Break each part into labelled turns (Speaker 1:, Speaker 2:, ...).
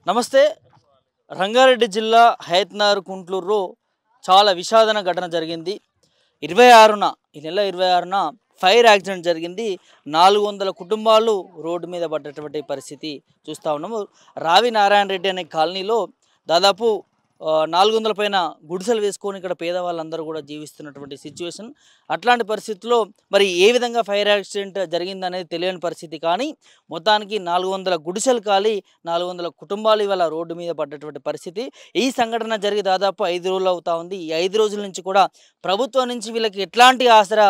Speaker 1: నమస్తే. రంగారెడ్డి జిల్లా హయత్నార్ కుంట్లూరులో చాలా విషాదన ఘటన జరిగింది. 26న ఈ నెల 26న ఫైర్ యాక్సిడెంట్ జరిగింది. 400 కుటుంబాలు రోడ్డు మీద పడ్డటువంటి పరిస్థితి చూస్తూ ఉన్నాము. రావి నారాయణ రెడ్డి అనే కాలనీలో దాదాపు 400 పైన గుడిసెలు వేసుకొని ఇక్కడ పేదవాళ్ళందరూ కూడా జీవిస్తున్నటువంటి సిచ్యువేషన్. అట్లాంటి పరిస్థితుల్లో మరి ఏ విధంగా ఫైర్ యాక్సిడెంట్ జరిగిందనేది తెలియని పరిస్థితి. కానీ మొత్తానికి 400 గుడిసెలు కాలి 400 కుటుంబాలు ఇవాళ రోడ్డు మీద పడ్డటువంటి పరిస్థితి. ఈ సంఘటన జరిగి దాదాపు 5 రోజులు అవుతా ఉంది. ఈ 5 రోజుల నుంచి కూడా ప్రభుత్వం నుంచి వీళ్ళకి ఎట్లాంటి ఆసరా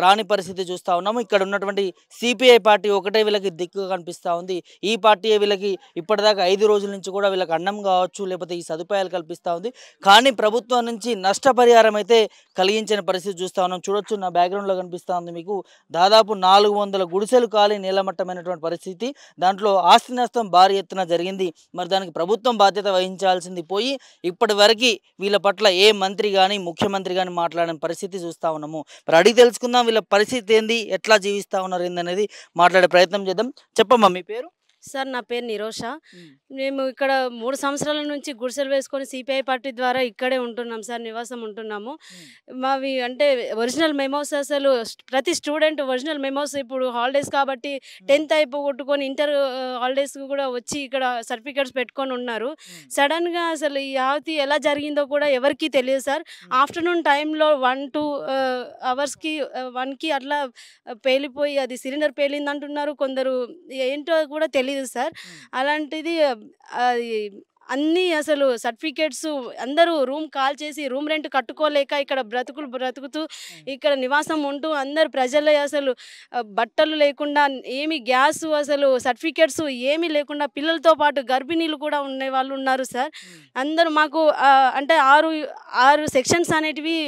Speaker 1: రాని పరిస్థితి చూస్తూ ఉన్నాము. ఇక్కడ ఉన్నటువంటి సిపిఐ పార్టీ ఒకటే వీళ్ళకి దిక్కుగా కనిపిస్తూ ఉంది. ఈ పార్టీ వీళ్ళకి ఇప్పటిదాకా 5 రోజుల నుంచి కూడా వీళ్ళకి అన్నం కావచ్చు, లేకపోతే ఈ సదుపాయాలు కల్పిస్తూ ఉంది. కానీ ప్రభుత్వం నుంచి నష్టపరిహారం అయితే కలిగించిన పరిస్థితి చూస్తూ ఉన్నాం. చూడొచ్చు, నా బ్యాక్గ్రౌండ్లో కనిపిస్తూ ఉంది మీకు. దాదాపు 400 గుడిసెలు కాలి నీలమట్టమైనటువంటి పరిస్థితి. దాంట్లో ఆస్తి నష్టం భారీ ఎత్తున జరిగింది. మరి దానికి ప్రభుత్వం బాధ్యత వహించాల్సింది పోయి ఇప్పటి వరకు వీళ్ళ పట్ల ఏ మంత్రి కానీ ముఖ్యమంత్రి కానీ మాట్లాడిన పరిస్థితి చూస్తూ ఉన్నాము. మరి అడిగి తెలుసుకుందాం వీళ్ళ పరిస్థితి ఏంది, ఎట్లా జీవిస్తూ ఉన్నారు ఏందనేది మాట్లాడే ప్రయత్నం చేద్దాం. చెప్పమ్మా మీ పేరు?
Speaker 2: సార్ నా పేరు నిరోష. మేము ఇక్కడ 3 సంవత్సరాల నుంచి గుడిసెలు వేసుకొని సిపిఐ పార్టీ ద్వారా ఇక్కడే ఉంటున్నాం సార్, నివాసం ఉంటున్నాము. మావి అంటే ఒరిజినల్ మెమోస్, అసలు ప్రతి స్టూడెంట్ ఒరిజినల్ మెమోస్ ఇప్పుడు హాలిడేస్ కాబట్టి 10th అయిపోగొట్టుకొని ఇంటర్ హాలిడేస్ కూడా వచ్చి ఇక్కడ సర్టిఫికేట్స్ పెట్టుకొని ఉన్నారు. సడన్గా అసలు ఈ ఆవతి ఎలా జరిగిందో కూడా ఎవరికీ తెలియదు సార్. ఆఫ్టర్నూన్ టైంలో 1-2 అవర్స్కి 1కి అట్లా పేలిపోయి అది సిలిండర్ పేలింది అంటున్నారు. కొందరు ఏంటో కూడా తెలియదు సార్. అలాంటిది అది అన్నీ అసలు సర్టిఫికేట్స్ అందరూ రూమ్ కాల్ చేసి రూమ్ రెంట్ కట్టుకోలేక ఇక్కడ బ్రతుకుతూ ఇక్కడ నివాసం ఉంటూ అందరు ప్రజలు అసలు బట్టలు లేకుండా, ఏమి గ్యాస్, అసలు సర్టిఫికేట్స్ ఏమీ లేకుండా పిల్లలతో పాటు గర్భిణీలు కూడా ఉండే వాళ్ళు ఉన్నారు సార్. అందరూ మాకు అంటే 6 సెక్షన్స్ అనేటివి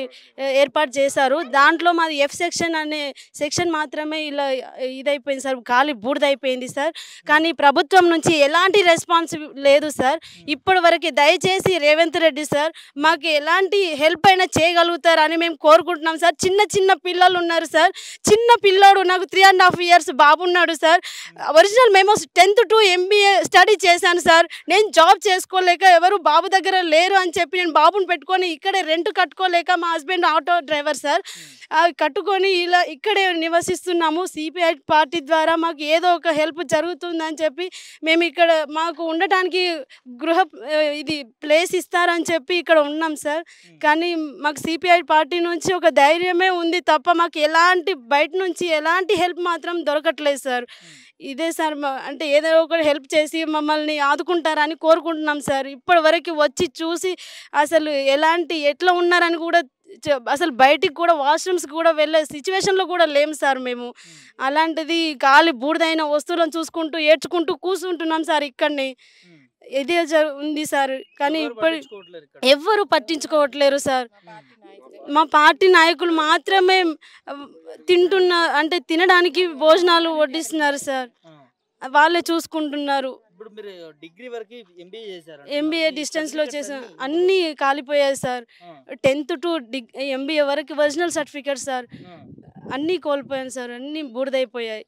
Speaker 2: ఏర్పాటు చేశారు. దాంట్లో మాది F సెక్షన్ అనే సెక్షన్ మాత్రమే ఇలా ఇదైపోయింది సార్, ఖాళీ బూడిదైపోయింది సార్. కానీ ప్రభుత్వం నుంచి ఎలాంటి రెస్పాన్స్ లేదు సార్ ఇప్పటి వరకు. దయచేసి రేవంత్ రెడ్డి సార్ మాకు ఎలాంటి హెల్ప్ అయినా చేయగలుగుతారని మేము కోరుకుంటున్నాం సార్. చిన్న పిల్లలు ఉన్నారు సార్. చిన్న పిల్లోడు, నాకు 3.5 years బాబు ఉన్నాడు సార్. ఒరిజినల్ మేము 10th to MBA స్టడీ చేశాను సార్. నేను జాబ్ చేసుకోలేక ఎవరు బాబు దగ్గర లేరు అని చెప్పి నేను బాబుని పెట్టుకొని ఇక్కడే రెంట్ కట్టుకోలేక, మా హస్బెండ్ ఆటో డ్రైవర్ సార్, కట్టుకొని ఇలా ఇక్కడే నివసిస్తున్నాము. సిపిఐ పార్టీ ద్వారా మాకు ఏదో ఒక హెల్ప్ జరుగుతుందని చెప్పి మేము ఇక్కడ మాకు ఉండటానికి ఇది ప్లేస్ ఇస్తారని చెప్పి ఇక్కడ ఉన్నాం సార్. కానీ మాకు సిపిఐ పార్టీ నుంచి ఒక ధైర్యమే ఉంది తప్ప మాకు ఎలాంటి బయట నుంచి ఎలాంటి హెల్ప్ మాత్రం దొరకట్లేదు సార్. ఇదే సార్ అంటే ఏదో ఒకటి హెల్ప్ చేసి మమ్మల్ని ఆదుకుంటారని కోరుకుంటున్నాం సార్. ఇప్పటి వరకు వచ్చి చూసి అసలు ఎట్లా ఉన్నారని కూడా అసలు బయటికి కూడా వాష్రూమ్స్ కూడా వెళ్ళే సిచ్యువేషన్లో కూడా లేము సార్ మేము. అలాంటిది ఖాళీ బూడిదైన వస్తువులను చూసుకుంటూ ఏడ్చుకుంటూ కూర్చుంటున్నాం సార్ ఇక్కడనే. ఇదే ఉంది సార్. కానీ ఇప్పుడు ఎవ్వరు పట్టించుకోవట్లేరు సార్. మా పార్టీ నాయకులు మాత్రమే అంటే తినడానికి భోజనాలు వడ్డిస్తున్నారు సార్, వాళ్ళే చూసుకుంటున్నారు. MBA డిస్టెన్స్లో చేసాం, అన్నీ కాలిపోయాయి సార్. 10th to MBA వరకు ఒరిజినల్ సర్టిఫికేట్ సార్, అన్నీ కోల్పోయాను సార్, అన్నీ బూడిదైపోయాయి.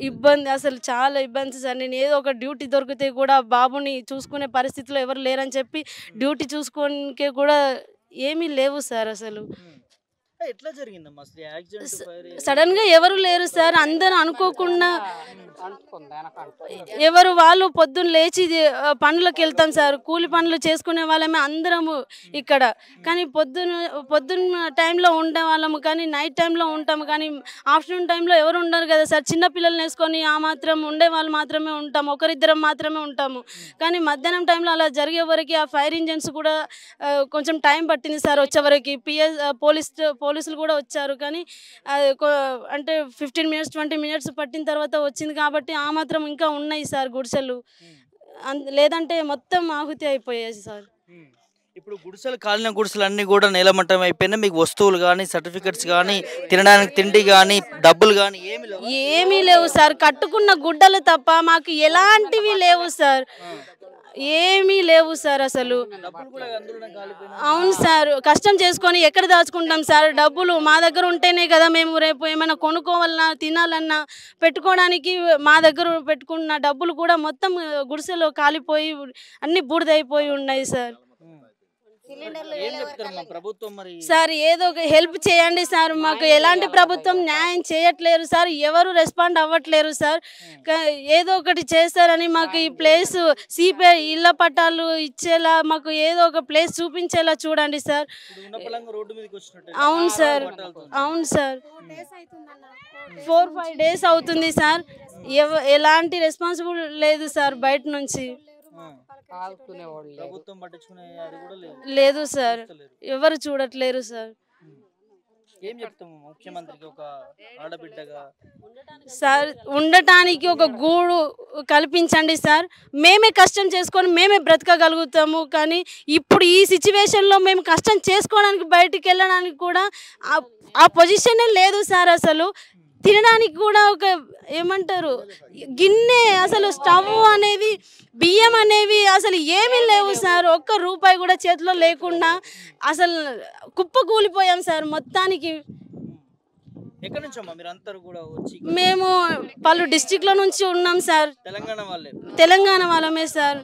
Speaker 2: ఇబ్బంది, అసలు చాలా ఇబ్బంది సార్. నేను ఏదో ఒక డ్యూటీ దొరికితే కూడా బాబుని చూసుకునే పరిస్థితిలో ఎవరు లేరని చెప్పి డ్యూటీ చూసుకోనికే కూడా ఏమీ లేవు సార్. అసలు సడన్ గా ఎవరు లేరు సార్. అందరూ అనుకోకుండా ఎవరు వాళ్ళు పొద్దున్న లేచి పనులకు వెళ్తాం సార్. కూలి పనులు చేసుకునే వాళ్ళమే అందరము ఇక్కడ. కానీ పొద్దున్న టైంలో ఉండే వాళ్ళము, కానీ నైట్ టైంలో ఉంటాము. కానీ ఆఫ్టర్నూన్ టైంలో ఎవరు ఉండరు కదా సార్. చిన్నపిల్లల్ని వేసుకొని ఆ మాత్రం ఉండే వాళ్ళు మాత్రమే ఉంటాము, ఒకరిద్దరం మాత్రమే ఉంటాము. కానీ మధ్యాహ్నం టైంలో అలా జరిగే వరకు ఆ ఫైర్ ఇంజన్స్ కూడా కొంచెం టైం పట్టింది సార్ వచ్చే వరకు. పోలీసులు కూడా వచ్చారు. కానీ అంటే 15 minutes 20 minutes పట్టిన తర్వాత వచ్చింది కాబట్టి ఆ మాత్రం ఇంకా ఉన్నాయి సార్ గుడిసెలు. లేదంటే మొత్తం ఆహుతి అయిపోయాయి సార్.
Speaker 1: ఇప్పుడు గుడిసెలు కాలిన గుడిసెలు అన్నీ కూడా నేలమట్టం అయిపోయినాయి. మీకు వస్తువులు కానీ సర్టిఫికెట్స్ కానీ తినడానికి తిండి కానీ డబ్బులు కానీ
Speaker 2: ఏమీ లేవు సార్. కట్టుకున్న గుడ్డలు తప్ప మాకు ఎలాంటివి లేవు సార్. ఏమీ లేవు సార్ అసలు.
Speaker 1: డబ్బులు కూడా అందులోనే కాలిపోయినాయి.
Speaker 2: అవును సార్, కష్టం చేసుకొని ఎక్కడ దాచుకుంటాం సార్ డబ్బులు? మా దగ్గర ఉంటేనే కదా మేము రేపు ఏమైనా కొనుక్కోవాలన్నా తినాలన్నా పెట్టుకోవడానికి. మా దగ్గర పెట్టుకున్న డబ్బులు కూడా మొత్తం గుడిసెలో కాలిపోయి అన్ని బూడిదైపోయి ఉన్నాయి సార్.
Speaker 1: ఏం చెప్తారమ్మా ప్రభుత్వం మరి?
Speaker 2: సార్ ఏదో ఒక హెల్ప్ చేయండి సార్, మాకు ఎలాంటి ప్రభుత్వం న్యాయం చేయట్లేరు సార్, ఎవరు రెస్పాండ్ అవ్వట్లేరు సార్. ఏదో ఒకటి చేస్తారని మాకు ఈ ప్లేస్ సిపిఐ ఇళ్ళ పట్టాలు ఇచ్చేలా మాకు ఏదో ఒక ప్లేస్ చూపించేలా చూడండి సార్.
Speaker 1: రోడ్డు మీదకి వచ్చినట్టు.
Speaker 2: అవును సార్, అవును సార్, 4-5 days అవుతుంది సార్. ఎలాంటి రెస్పాన్సిబుల్ లేదు సార్ బయట నుంచి.
Speaker 1: ప్రభుత్వం పట్టించుకునే అది కూడా
Speaker 2: లేదు సార్, ఎవరు చూడట్లేరు సార్.
Speaker 1: ఏం చెప్తాము ముఖ్యమంత్రికి ఒక ఆడబిడ్డగా?
Speaker 2: సార్ ఉండటానికి ఒక గూడు కల్పించండి సార్, మేమే కష్టం చేసుకొని మేమే బ్రతకగలుగుతాము. కానీ ఇప్పుడు ఈ సిచ్యువేషన్లో మేము కష్టం చేసుకోవడానికి బయటికి వెళ్ళడానికి కూడా ఆ పొజిషనే లేదు సార్. అసలు తినడానికి కూడా ఒక ఏమంటారు గిన్నె, అసలు స్టవ్ అనేది, బియ్యం అనేవి అసలు ఏమీ లేవు సార్. ఒక్క రూపాయి కూడా చేతిలో లేకుండా అసలు కుప్ప కూలిపోయాం సార్ మొత్తానికి.
Speaker 1: ఎక్కడి నుంచి అమ్మా మీరు అందరూ కూడా వచ్చి?
Speaker 2: మేము పలు డిస్ట్రిక్ట్ల నుంచి ఉన్నాం సార్.
Speaker 1: తెలంగాణ వాళ్ళే?
Speaker 2: తెలంగాణ వాళ్ళమే సార్.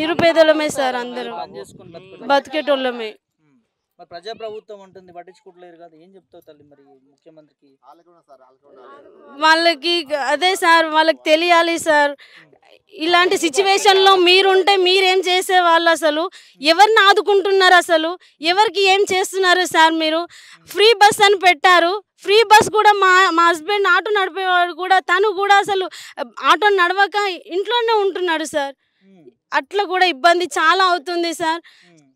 Speaker 2: నిరుపేదలమే సార్, అందరూ బతికేటోళ్ళమే.
Speaker 1: ప్రజా ప్రభుత్వం ఉంటుంది పట్టించుకోవట్లేరు కదా, ఏం చెప్తావు తల్లి మరి ముఖ్యమంత్రికి?
Speaker 2: వాళ్ళకి అదే సార్, వాళ్ళకి తెలియాలి సార్. ఇలాంటి సిచ్యువేషన్లో మీరుంటే మీరేం చేసేవాళ్ళు? అసలు ఎవరిని ఆదుకుంటున్నారు? అసలు ఎవరికి ఏం చేస్తున్నారు సార్? మీరు ఫ్రీ బస్ అని పెట్టారు. ఫ్రీ బస్ కూడా మా హస్బెండ్ ఆటో నడిపేవాడు కూడా, తను కూడా అసలు ఆటో నడవక ఇంట్లోనే ఉంటున్నాడు సార్. అట్లా కూడా ఇబ్బంది చాలా అవుతుంది సార్.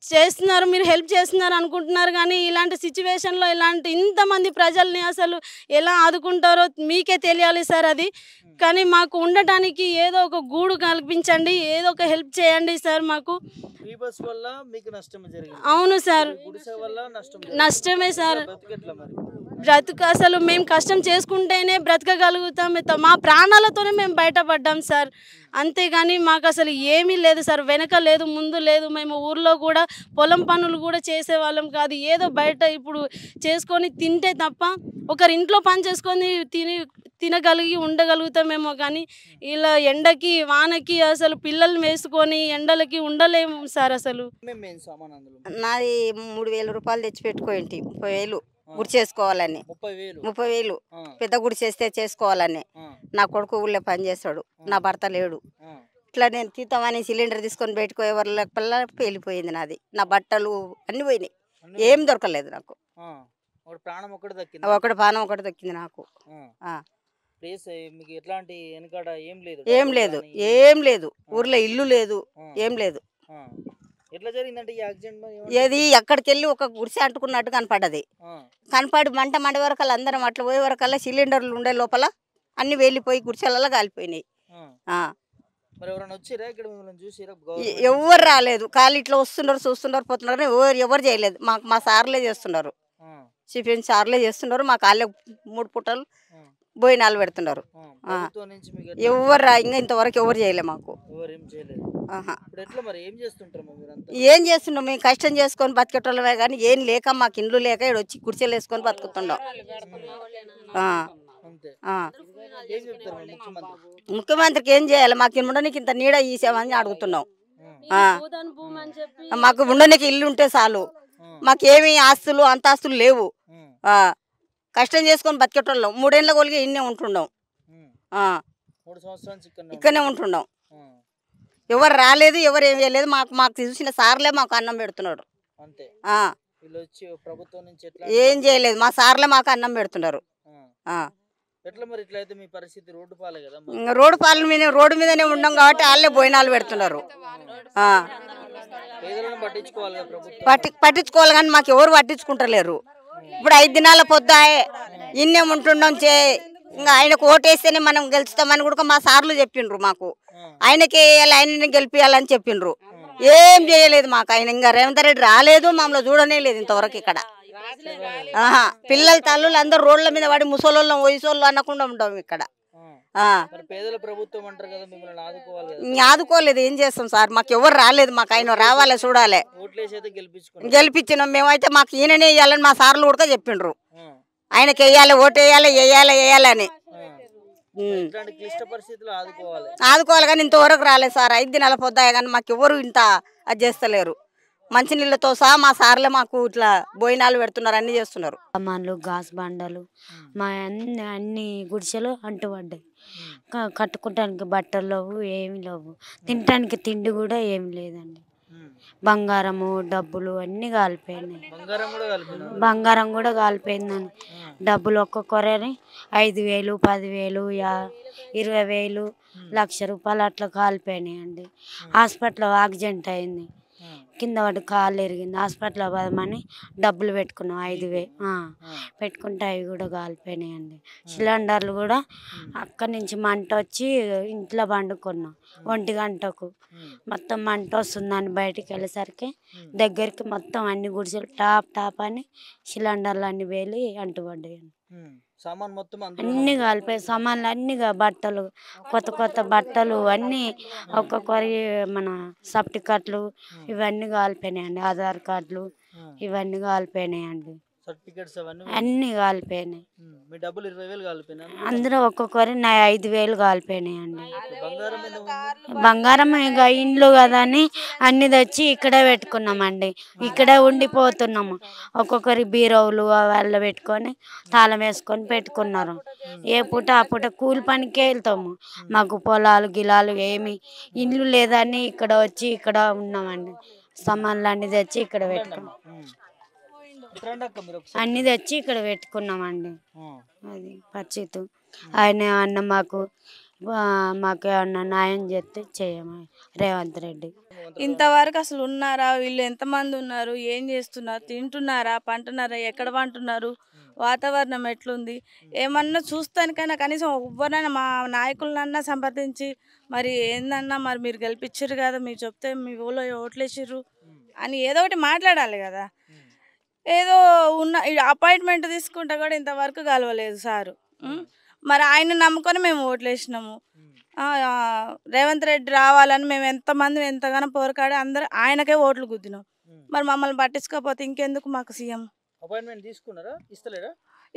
Speaker 2: చేస్తున్నారు, మీరు హెల్ప్ చేస్తున్నారు అనుకుంటున్నారు, కానీ ఇలాంటి సిచ్యువేషన్లో ఇలాంటి ఇంతమంది ప్రజల్ని అసలు ఎలా ఆదుకుంటారో మీకే తెలియాలి సార్ అది. కానీ మాకు ఉండటానికి ఏదో ఒక గూడు కల్పించండి, ఏదో ఒక హెల్ప్ చేయండి సార్ మాకు. అవును సార్, నష్టమే సార్. బ్రతుకు అసలు మేము కష్టం చేసుకుంటేనే బ్రతకగలుగుతాం, మా ప్రాణాలతోనే మేము బయటపడ్డాం సార్. అంతేగాని మాకు అసలు ఏమీ లేదు సార్, వెనక లేదు ముందు లేదు. మేము ఊర్లో కూడా పొలం పనులు కూడా చేసేవాళ్ళం కాదు, ఏదో బయట ఇప్పుడు చేసుకొని తింటే తప్ప ఒకరింట్లో పని చేసుకొని తినగలిగి ఉండగలుగుతామేమో. కానీ ఇలా ఎండకి వానకి అసలు పిల్లల్ని వేసుకొని ఎండలకి ఉండలేము సార్. అసలు
Speaker 3: నాది 3,000 రూపాయలు తెచ్చి పెట్టుకోండి, 30,000 గుడి చేసుకోవాలని. 30,000 పెద్ద గుడి చేస్తే చేసుకోవాలని. నా కొడుకు ఊళ్ళో పని చేస్తాడు, నా భర్త లేడు. ఇట్లా నేను తీతామని సిలిండర్ తీసుకొని బయటకు ఎవరిపల్లా పేలిపోయింది నాది. నా బట్టలు అన్ని పోయినాయి, ఏం దొరకలేదు నాకు. ఒకటి ప్రాణం ఒకటి దక్కింది నాకు. ఏం లేదు, ఏం లేదు, ఊర్లో ఇల్లు లేదు, ఏం లేదు. ఏది ఎక్కడికి వెళ్ళి ఒక గుడిసె అంటుకున్నట్టు కనపడ్డది. కనపడి మంట వరకు అందరం అట్లా పోయే వరకల్లా సిలిండర్లు ఉండే లోపల అన్ని వెళ్ళిపోయి గుడిసెలలో కాలిపోయినాయి. ఎవరు రాలేదు, ఖాళీ ఇట్లా వస్తున్నారు చూస్తున్నారు పోతున్నారు, ఎవరు చేయలేదు. మా సార్లే చేస్తున్నారు, సిపిఎం సార్లే చేస్తున్నారు. మా కాళ్ళే 3 పూటలు భోజనాలు పెడుతున్నారు. ఎవరు ఇంకా ఇంతవరకు ఎవరు చేయలే మాకు. ఏం చేస్తున్నాం మేము? కష్టం చేసుకొని బతికేటోళ్ళమే, కానీ ఏం లేక మాకు ఇండ్లు లేక ఇక్కడ వచ్చి కుర్చీలు వేసుకొని బతుకుతున్నాం. ముఖ్యమంత్రికి ఏం చేయాలి? మాకు ఉండడానికి ఇంత నీడ ఈసామని అడుగుతున్నాం. మాకు ఉండడానికి ఇల్లు ఉంటే చాలు, మాకేమి ఆస్తులు అంతాస్తులు లేవు. కష్టం చేసుకొని బతికేటోళ్ళం. 3 ఏళ్ళ కొలిగి ఇన్నే ఉంటున్నాం, ఇక్కడనే ఉంటున్నాం. ఎవరు రాలేదు, ఎవరు ఏం చేయలేదు. మాకు చూసిన సార్లే మాకు అన్నం పెడుతున్నాడు. ఏం చేయలేదు, మా సార్లే మాకు అన్నం పెడుతున్నారు. రోడ్డు పాలు మీద రోడ్డు మీదనే ఉన్నాం కాబట్టి వాళ్ళే భోజనాలు పెడుతున్నారు. పట్టించుకోవాలి కానీ మాకు ఎవరు పట్టించుకుంటలేరు. ఇప్పుడు 5 దినాల పొద్దాయే ఇన్నే ఉంటున్నాం. ఇంకా ఆయనకు ఓటేస్తేనే మనం గెలుస్తామని కూడా మా సార్లు చెప్పిండ్రు. మాకు ఆయనకి వేయాలి, ఆయనని గెలిపియాలని చెప్పిండ్రు. ఏం చేయలేదు మాకు. ఆయన ఇంకా రేవంత్ రెడ్డి రాలేదు, మమ్మల్ని చూడనే లేదు ఇంతవరకు ఇక్కడ. పిల్లల తల్లులు అందరూ రోడ్ల మీద పడి ముసలోళ్ళం వయసోళ్ళు అనకుండా ఉంటాం ఇక్కడ.
Speaker 1: మరి పేదల ప్రభుత్వం అంటారు కదా, మిమ్మల్ని ఆదుకోవాలి కదా.
Speaker 3: ఆదుకోలేదు, ఏం చేస్తాం సార్, మాకు ఎవరు రాలేదు, మాకు ఆయన రావాలి చూడాలి.
Speaker 1: ఓట్లేసి అయితే గెలిపించుకున్నాం.
Speaker 3: గెలిపించినాం మేమైతే, మాకు ఈయననే వేయాలని మా సార్లు కూడా చెప్పిండ్రు, ఆయనకి వేయాలి, ఓటు వేయాలి, వేయాలని.
Speaker 1: ఇట్లాంటి క్లిష్ట పరిస్థితులు ఆదుకోవాలి,
Speaker 3: ఆదుకోవాలి కానీ ఇంతవరకు రాలేదు సార్. 5 దినాల పొద్దాయి కానీ మాకు ఎవరు ఇంత అది చేస్తలేరు. మంచినీళ్ళతో సహా మా సార్లే మాకు ఇట్లా భోజనాలు పెడుతున్నారు, అన్ని చేస్తున్నారు.
Speaker 4: సామాన్లు, గాస్ బండలు, మా అన్ని గుడిసెలు అంటుపడ్డాయి. కట్టుకోవటానికి బట్టలు లేవు, ఏమి లేవు. తినటానికి తిండి కూడా ఏమి లేదండి. బంగారము, డబ్బులు అన్నీ కాలిపోయినాయి. బంగారం కూడా కాలిపోయిందండి. డబ్బులు ఒక్కొక్కరని 5,000, 10,000, 20,000, ₹1,00,000 అట్లా కాలిపోయినాయండి. హాస్పిటల్లో యాక్సిడెంట్ అయింది, కింద పడి కాళ్ళు ఎరిగింది. హాస్పిటల్లో పోదామని డబ్బులు పెట్టుకున్నాం, 5,000 పెట్టుకుంటే అవి కూడా కాలిపోయినాయండి. సిలిండర్లు కూడా అక్కడి నుంచి మంట వచ్చి ఇంట్లో పండుకున్నాం 1 గంటకు. మొత్తం మంట వస్తుందని బయటికి వెళ్ళేసరికి దగ్గరికి మొత్తం అన్ని గుడిసెలు టాప్ అని సిలిండర్లు అన్ని వేలి అంటుపడ్డాయండి. అన్ని కాలిపోయి సామాన్లు అన్ని బట్టలు, కొత్త బట్టలు అన్నీ, ఒక్కొక్కరి మన సర్టిఫికెట్లు ఇవన్నీ కాలిపోయినాయండి. ఆధార్ కార్డులు ఇవన్నీ కాలిపోయినాయండి. అన్నీ కాలిపోయినాయి. అందరూ ఒక్కొక్కరి 5,000 కాలిపోయినాయండి. బంగారం ఇక ఇండ్లు కదా అని అన్ని తెచ్చి ఇక్కడే పెట్టుకున్నామండి. ఇక్కడే ఉండిపోతున్నాము. ఒక్కొక్కరి బీరవులు వాళ్ళు పెట్టుకొని తాళం వేసుకొని పెట్టుకున్నారు. ఏ పూట ఆ పూట కూలి పనికే వెళ్తాము. మాకు పొలాలు గిలాలు ఏమి ఇండ్లు లేదని ఇక్కడ వచ్చి ఇక్కడ ఉన్నామండి. సామాన్లు అన్ని తెచ్చి ఇక్కడ పెట్టుకున్నాం, అన్ని తెచ్చి ఇక్కడ పెట్టుకున్నామండి. అది పరిస్థితి. ఆయన అన్న మాకు ఏమన్నా న్యాయం చేస్తే చేయమని రేవంత్ రెడ్డి.
Speaker 5: ఇంతవరకు అసలు ఉన్నారా వీళ్ళు? ఎంతమంది ఉన్నారు? ఏం చేస్తున్నారు? తింటున్నారా? పంటున్నారా? ఎక్కడ పంటున్నారు? వాతావరణం ఎట్లుంది? ఏమన్నా చూస్తానికైనా కనీసం ఎవరైనా మా నాయకులనన్నా సంప్రదించి మరి ఏందన్నా మరి మీరు గెలిపించారు కదా, మీరు చెప్తే మీ ఊళ్ళో ఓట్లేసిర్రు అని ఏదో ఒకటి మాట్లాడాలి కదా. ఏదో ఉన్న అపాయింట్మెంట్ తీసుకుంటే కూడా ఇంతవరకు కలవలేదు సారు. మరి ఆయన నమ్ముకొని మేము ఓట్లు వేసినాము. రేవంత్ రెడ్డి రావాలని మేము ఎంతమంది ఎంతగానో పోరాడి అందరూ ఆయనకే ఓట్లు గుద్దినాం. మరి మమ్మల్ని పట్టించుకోకపోతే ఇంకెందుకు మాకు సీఎం?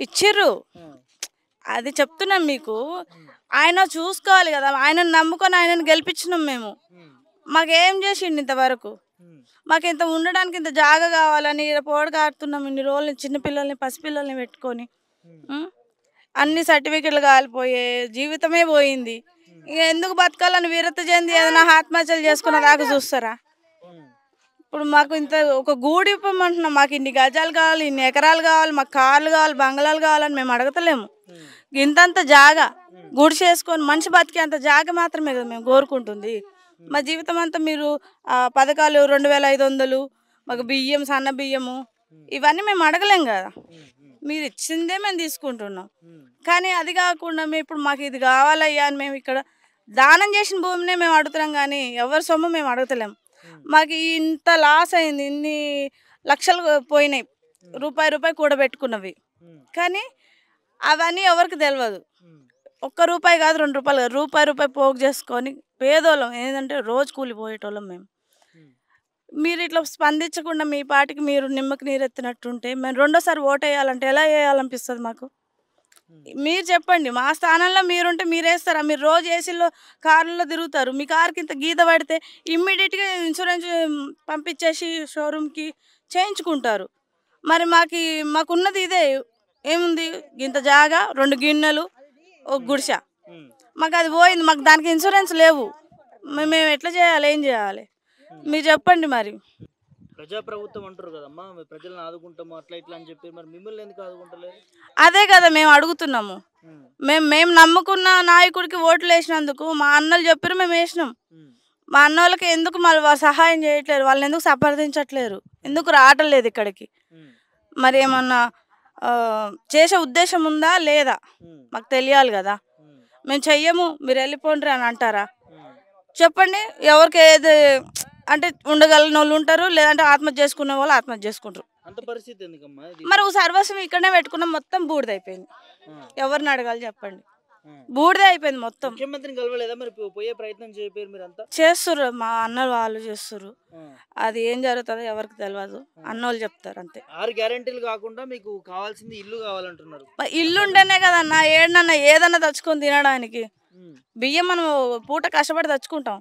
Speaker 5: ఇచ్చిర్రు, అది చెప్తున్నాం మీకు. ఆయన చూసుకోవాలి కదా, ఆయనను నమ్ముకొని ఆయనను గెలిపించినాం మేము. మాకేం చేసిండు ఇంతవరకు? మాకు ఇంత ఉండడానికి ఇంత జాగా కావాలని పోడు కాడుతున్నాం ఇన్ని రోజులు. చిన్నపిల్లల్ని పసిపిల్లల్ని పెట్టుకొని అన్ని సర్టిఫికెట్లు కాలిపోయే జీవితమే పోయింది. ఇక ఎందుకు బతకాలని విరక్తి చెంది ఏదైనా ఆత్మహత్యలు చేసుకున్న దాకా చూస్తారా? ఇప్పుడు మాకు ఇంత ఒక గూడు ఇవ్వమంటున్నాం. మాకు ఇన్ని గజాలు కావాలి, ఇన్ని ఎకరాలు కావాలి, మాకు కార్లు కావాలి, బంగ్లాలు కావాలని మేము అడగతలేము. ఇంతంత జాగా గుడి చేసుకొని మనిషి బతికే అంత జాగా మాత్రమే కదా మేము కోరుకుంటుంది. మా జీవితం అంతా మీరు పథకాలు 2,500, మాకు బియ్యం, సన్న బియ్యము ఇవన్నీ మేము అడగలేం కదా. మీరు ఇచ్చిందే మేము తీసుకుంటున్నాం. కానీ అది కాకుండా మేము ఇప్పుడు మాకు ఇది కావాలయ్యా అని మేము ఇక్కడ దానం చేసిన భూమినే మేము అడుగుతున్నాం, కానీ ఎవరి సొమ్ము మేము అడుగుతలేము. మాకు ఇంత లాస్ అయింది, ఇన్ని లక్షలు పోయినాయి, రూపాయి కూడబెట్టుకున్నవి. కానీ అవన్నీ ఎవరికి తెలియదు. ₹1 కాదు, ₹2 కాదు, రూపాయి పోగు చేసుకొని పేదోళ్ళం ఏంటంటే రోజు కూలిపోయేటోళ్ళం మేము. మీరు ఇట్లా స్పందించకుండా మీ పాటికి మీరు నిమ్మకి నీరెత్తినట్టుంటే మేము రెండోసారి ఓటు వేయాలంటే ఎలా వేయాలనిపిస్తుంది మాకు? మీరు చెప్పండి. మా స్థానంలో మీరుంటే మీరు వేస్తారా? మీరు రోజు ఏసీలో కార్లలో తిరుగుతారు. మీ కార్కి ఇంత గీత పడితే ఇమ్మీడియట్గా ఇన్సూరెన్స్ పంపించేసి షోరూమ్కి చేయించుకుంటారు. మరి మాకున్నది ఇదే. ఏముంది? ఇంత జాగా, 2 గిన్నెలు, ఒక గుడిసె. మాకు అది పోయింది. మాకు దానికి ఇన్సూరెన్స్ లేవు. మేము ఎట్లా చేయాలి? ఏం చేయాలి? మీరు చెప్పండి. మరి
Speaker 1: ప్రజాప్రభుత్వం అంటారు కదమ్మా, ప్రజలను ఆదుకుంటాము అట్లా ఇట్లా అని చెప్పి, మరి మిమ్మల్ని ఎందుకు ఆదుకుంటలేదు?
Speaker 5: అదే కదా మేము అడుగుతున్నాము. మేము నమ్ముకున్న నాయకుడికి ఓట్లు వేసినందుకు మా అన్నలు చెప్పారు, మేము వేసినాం. మా అన్న వాళ్ళకి ఎందుకు మళ్ళీ సహాయం చేయట్లేరు? వాళ్ళని ఎందుకు సంప్రదించట్లేరు? ఎందుకు రావట్లేదు ఇక్కడికి? మరి ఏమన్నా చేసే ఉద్దేశం ఉందా లేదా మాకు తెలియాలి కదా. మేము చెయ్యము, మీరు వెళ్ళిపోండి అని అంటారా? చెప్పండి. ఎవరికి ఏది అంటే ఉండగలిగిన వాళ్ళు ఉంటారు, లేదంటే ఆత్మహత్య చేసుకునే వాళ్ళు ఆత్మహత్య చేసుకుంటారు. మరి సర్వస్వం ఇక్కడనే పెట్టుకున్నాం, మొత్తం బూడిదైపోయింది. ఎవరిని అడగాలి చెప్పండి? బూడిదే అయిపోయింది మొత్తం.
Speaker 1: ముఖ్యమంత్రిని కలవలేదా మరి? పోయే ప్రయత్నం చేయలేరు మీరంతా?
Speaker 5: చేస్తుర్రు, మా అన్న వాళ్ళు చేస్తుర్రు. అది ఏం జరుగుతుందో ఎవరికి తెలియదు, అన్నోళ్ళు చెప్తారు అంతే.
Speaker 1: 6 గ్యారెంటీలు కాకుండా మీకు కావాల్సింది ఇల్లు కావాలంటున్నారు.
Speaker 5: ఇల్లు ఉంటేనే కదన్నా ఏడన్నా ఏదన్నా తెచ్చుకొని తినడానికి. బియ్యం మనం పూట కష్టపడి తెచ్చుకుంటాం,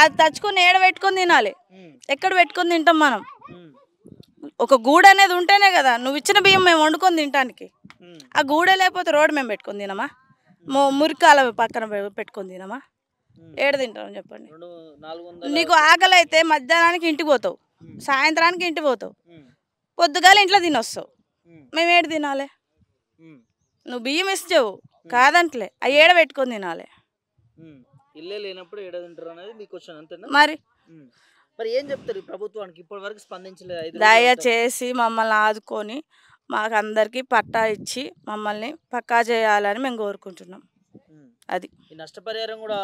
Speaker 5: అది తెచ్చుకొని ఏడ పెట్టుకొని తినాలి, ఎక్కడ పెట్టుకొని తింటాం మనం? ఒక గూడు అనేది ఉంటేనే కదా నువ్వు ఇచ్చిన బియ్యం మేము వండుకొని తినడానికి. ఆ గూడే లేకపోతే రోడ్డు మేము పెట్టుకొని తినమా? మురికాల పక్కన పెట్టుకొని తినమా? ఏడ తింటాం చెప్పండి? నీకు ఆకలి అయితే మధ్యాహ్నానికి ఇంటికి పోతావు, సాయంత్రానికి ఇంటికి పోతావు, పొద్దుగాల ఇంట్లో తినొస్తావు, మేము ఏడు తినాలి? నువ్వు బియ్యం ఇస్తావు కాదంటలే, అవి ఏడ పెట్టుకొని తినాలి?
Speaker 1: ఇల్లే లేనప్పుడు ఏడ తింటారు అనేది మీ క్వశ్చన్ అంతేనా? మరి ఏం చెప్తారు ప్రభుత్వానికి? ఇప్పటి వరకు స్పందించలేదు.
Speaker 5: దయచేసి మమ్మల్ని ఆదుకొని మాకు అందరికి పట్టా ఇచ్చి మమ్మల్ని పక్కా చేయాలని మేము కోరుకుంటున్నాం. అది
Speaker 1: నష్టపరిహారం కూడా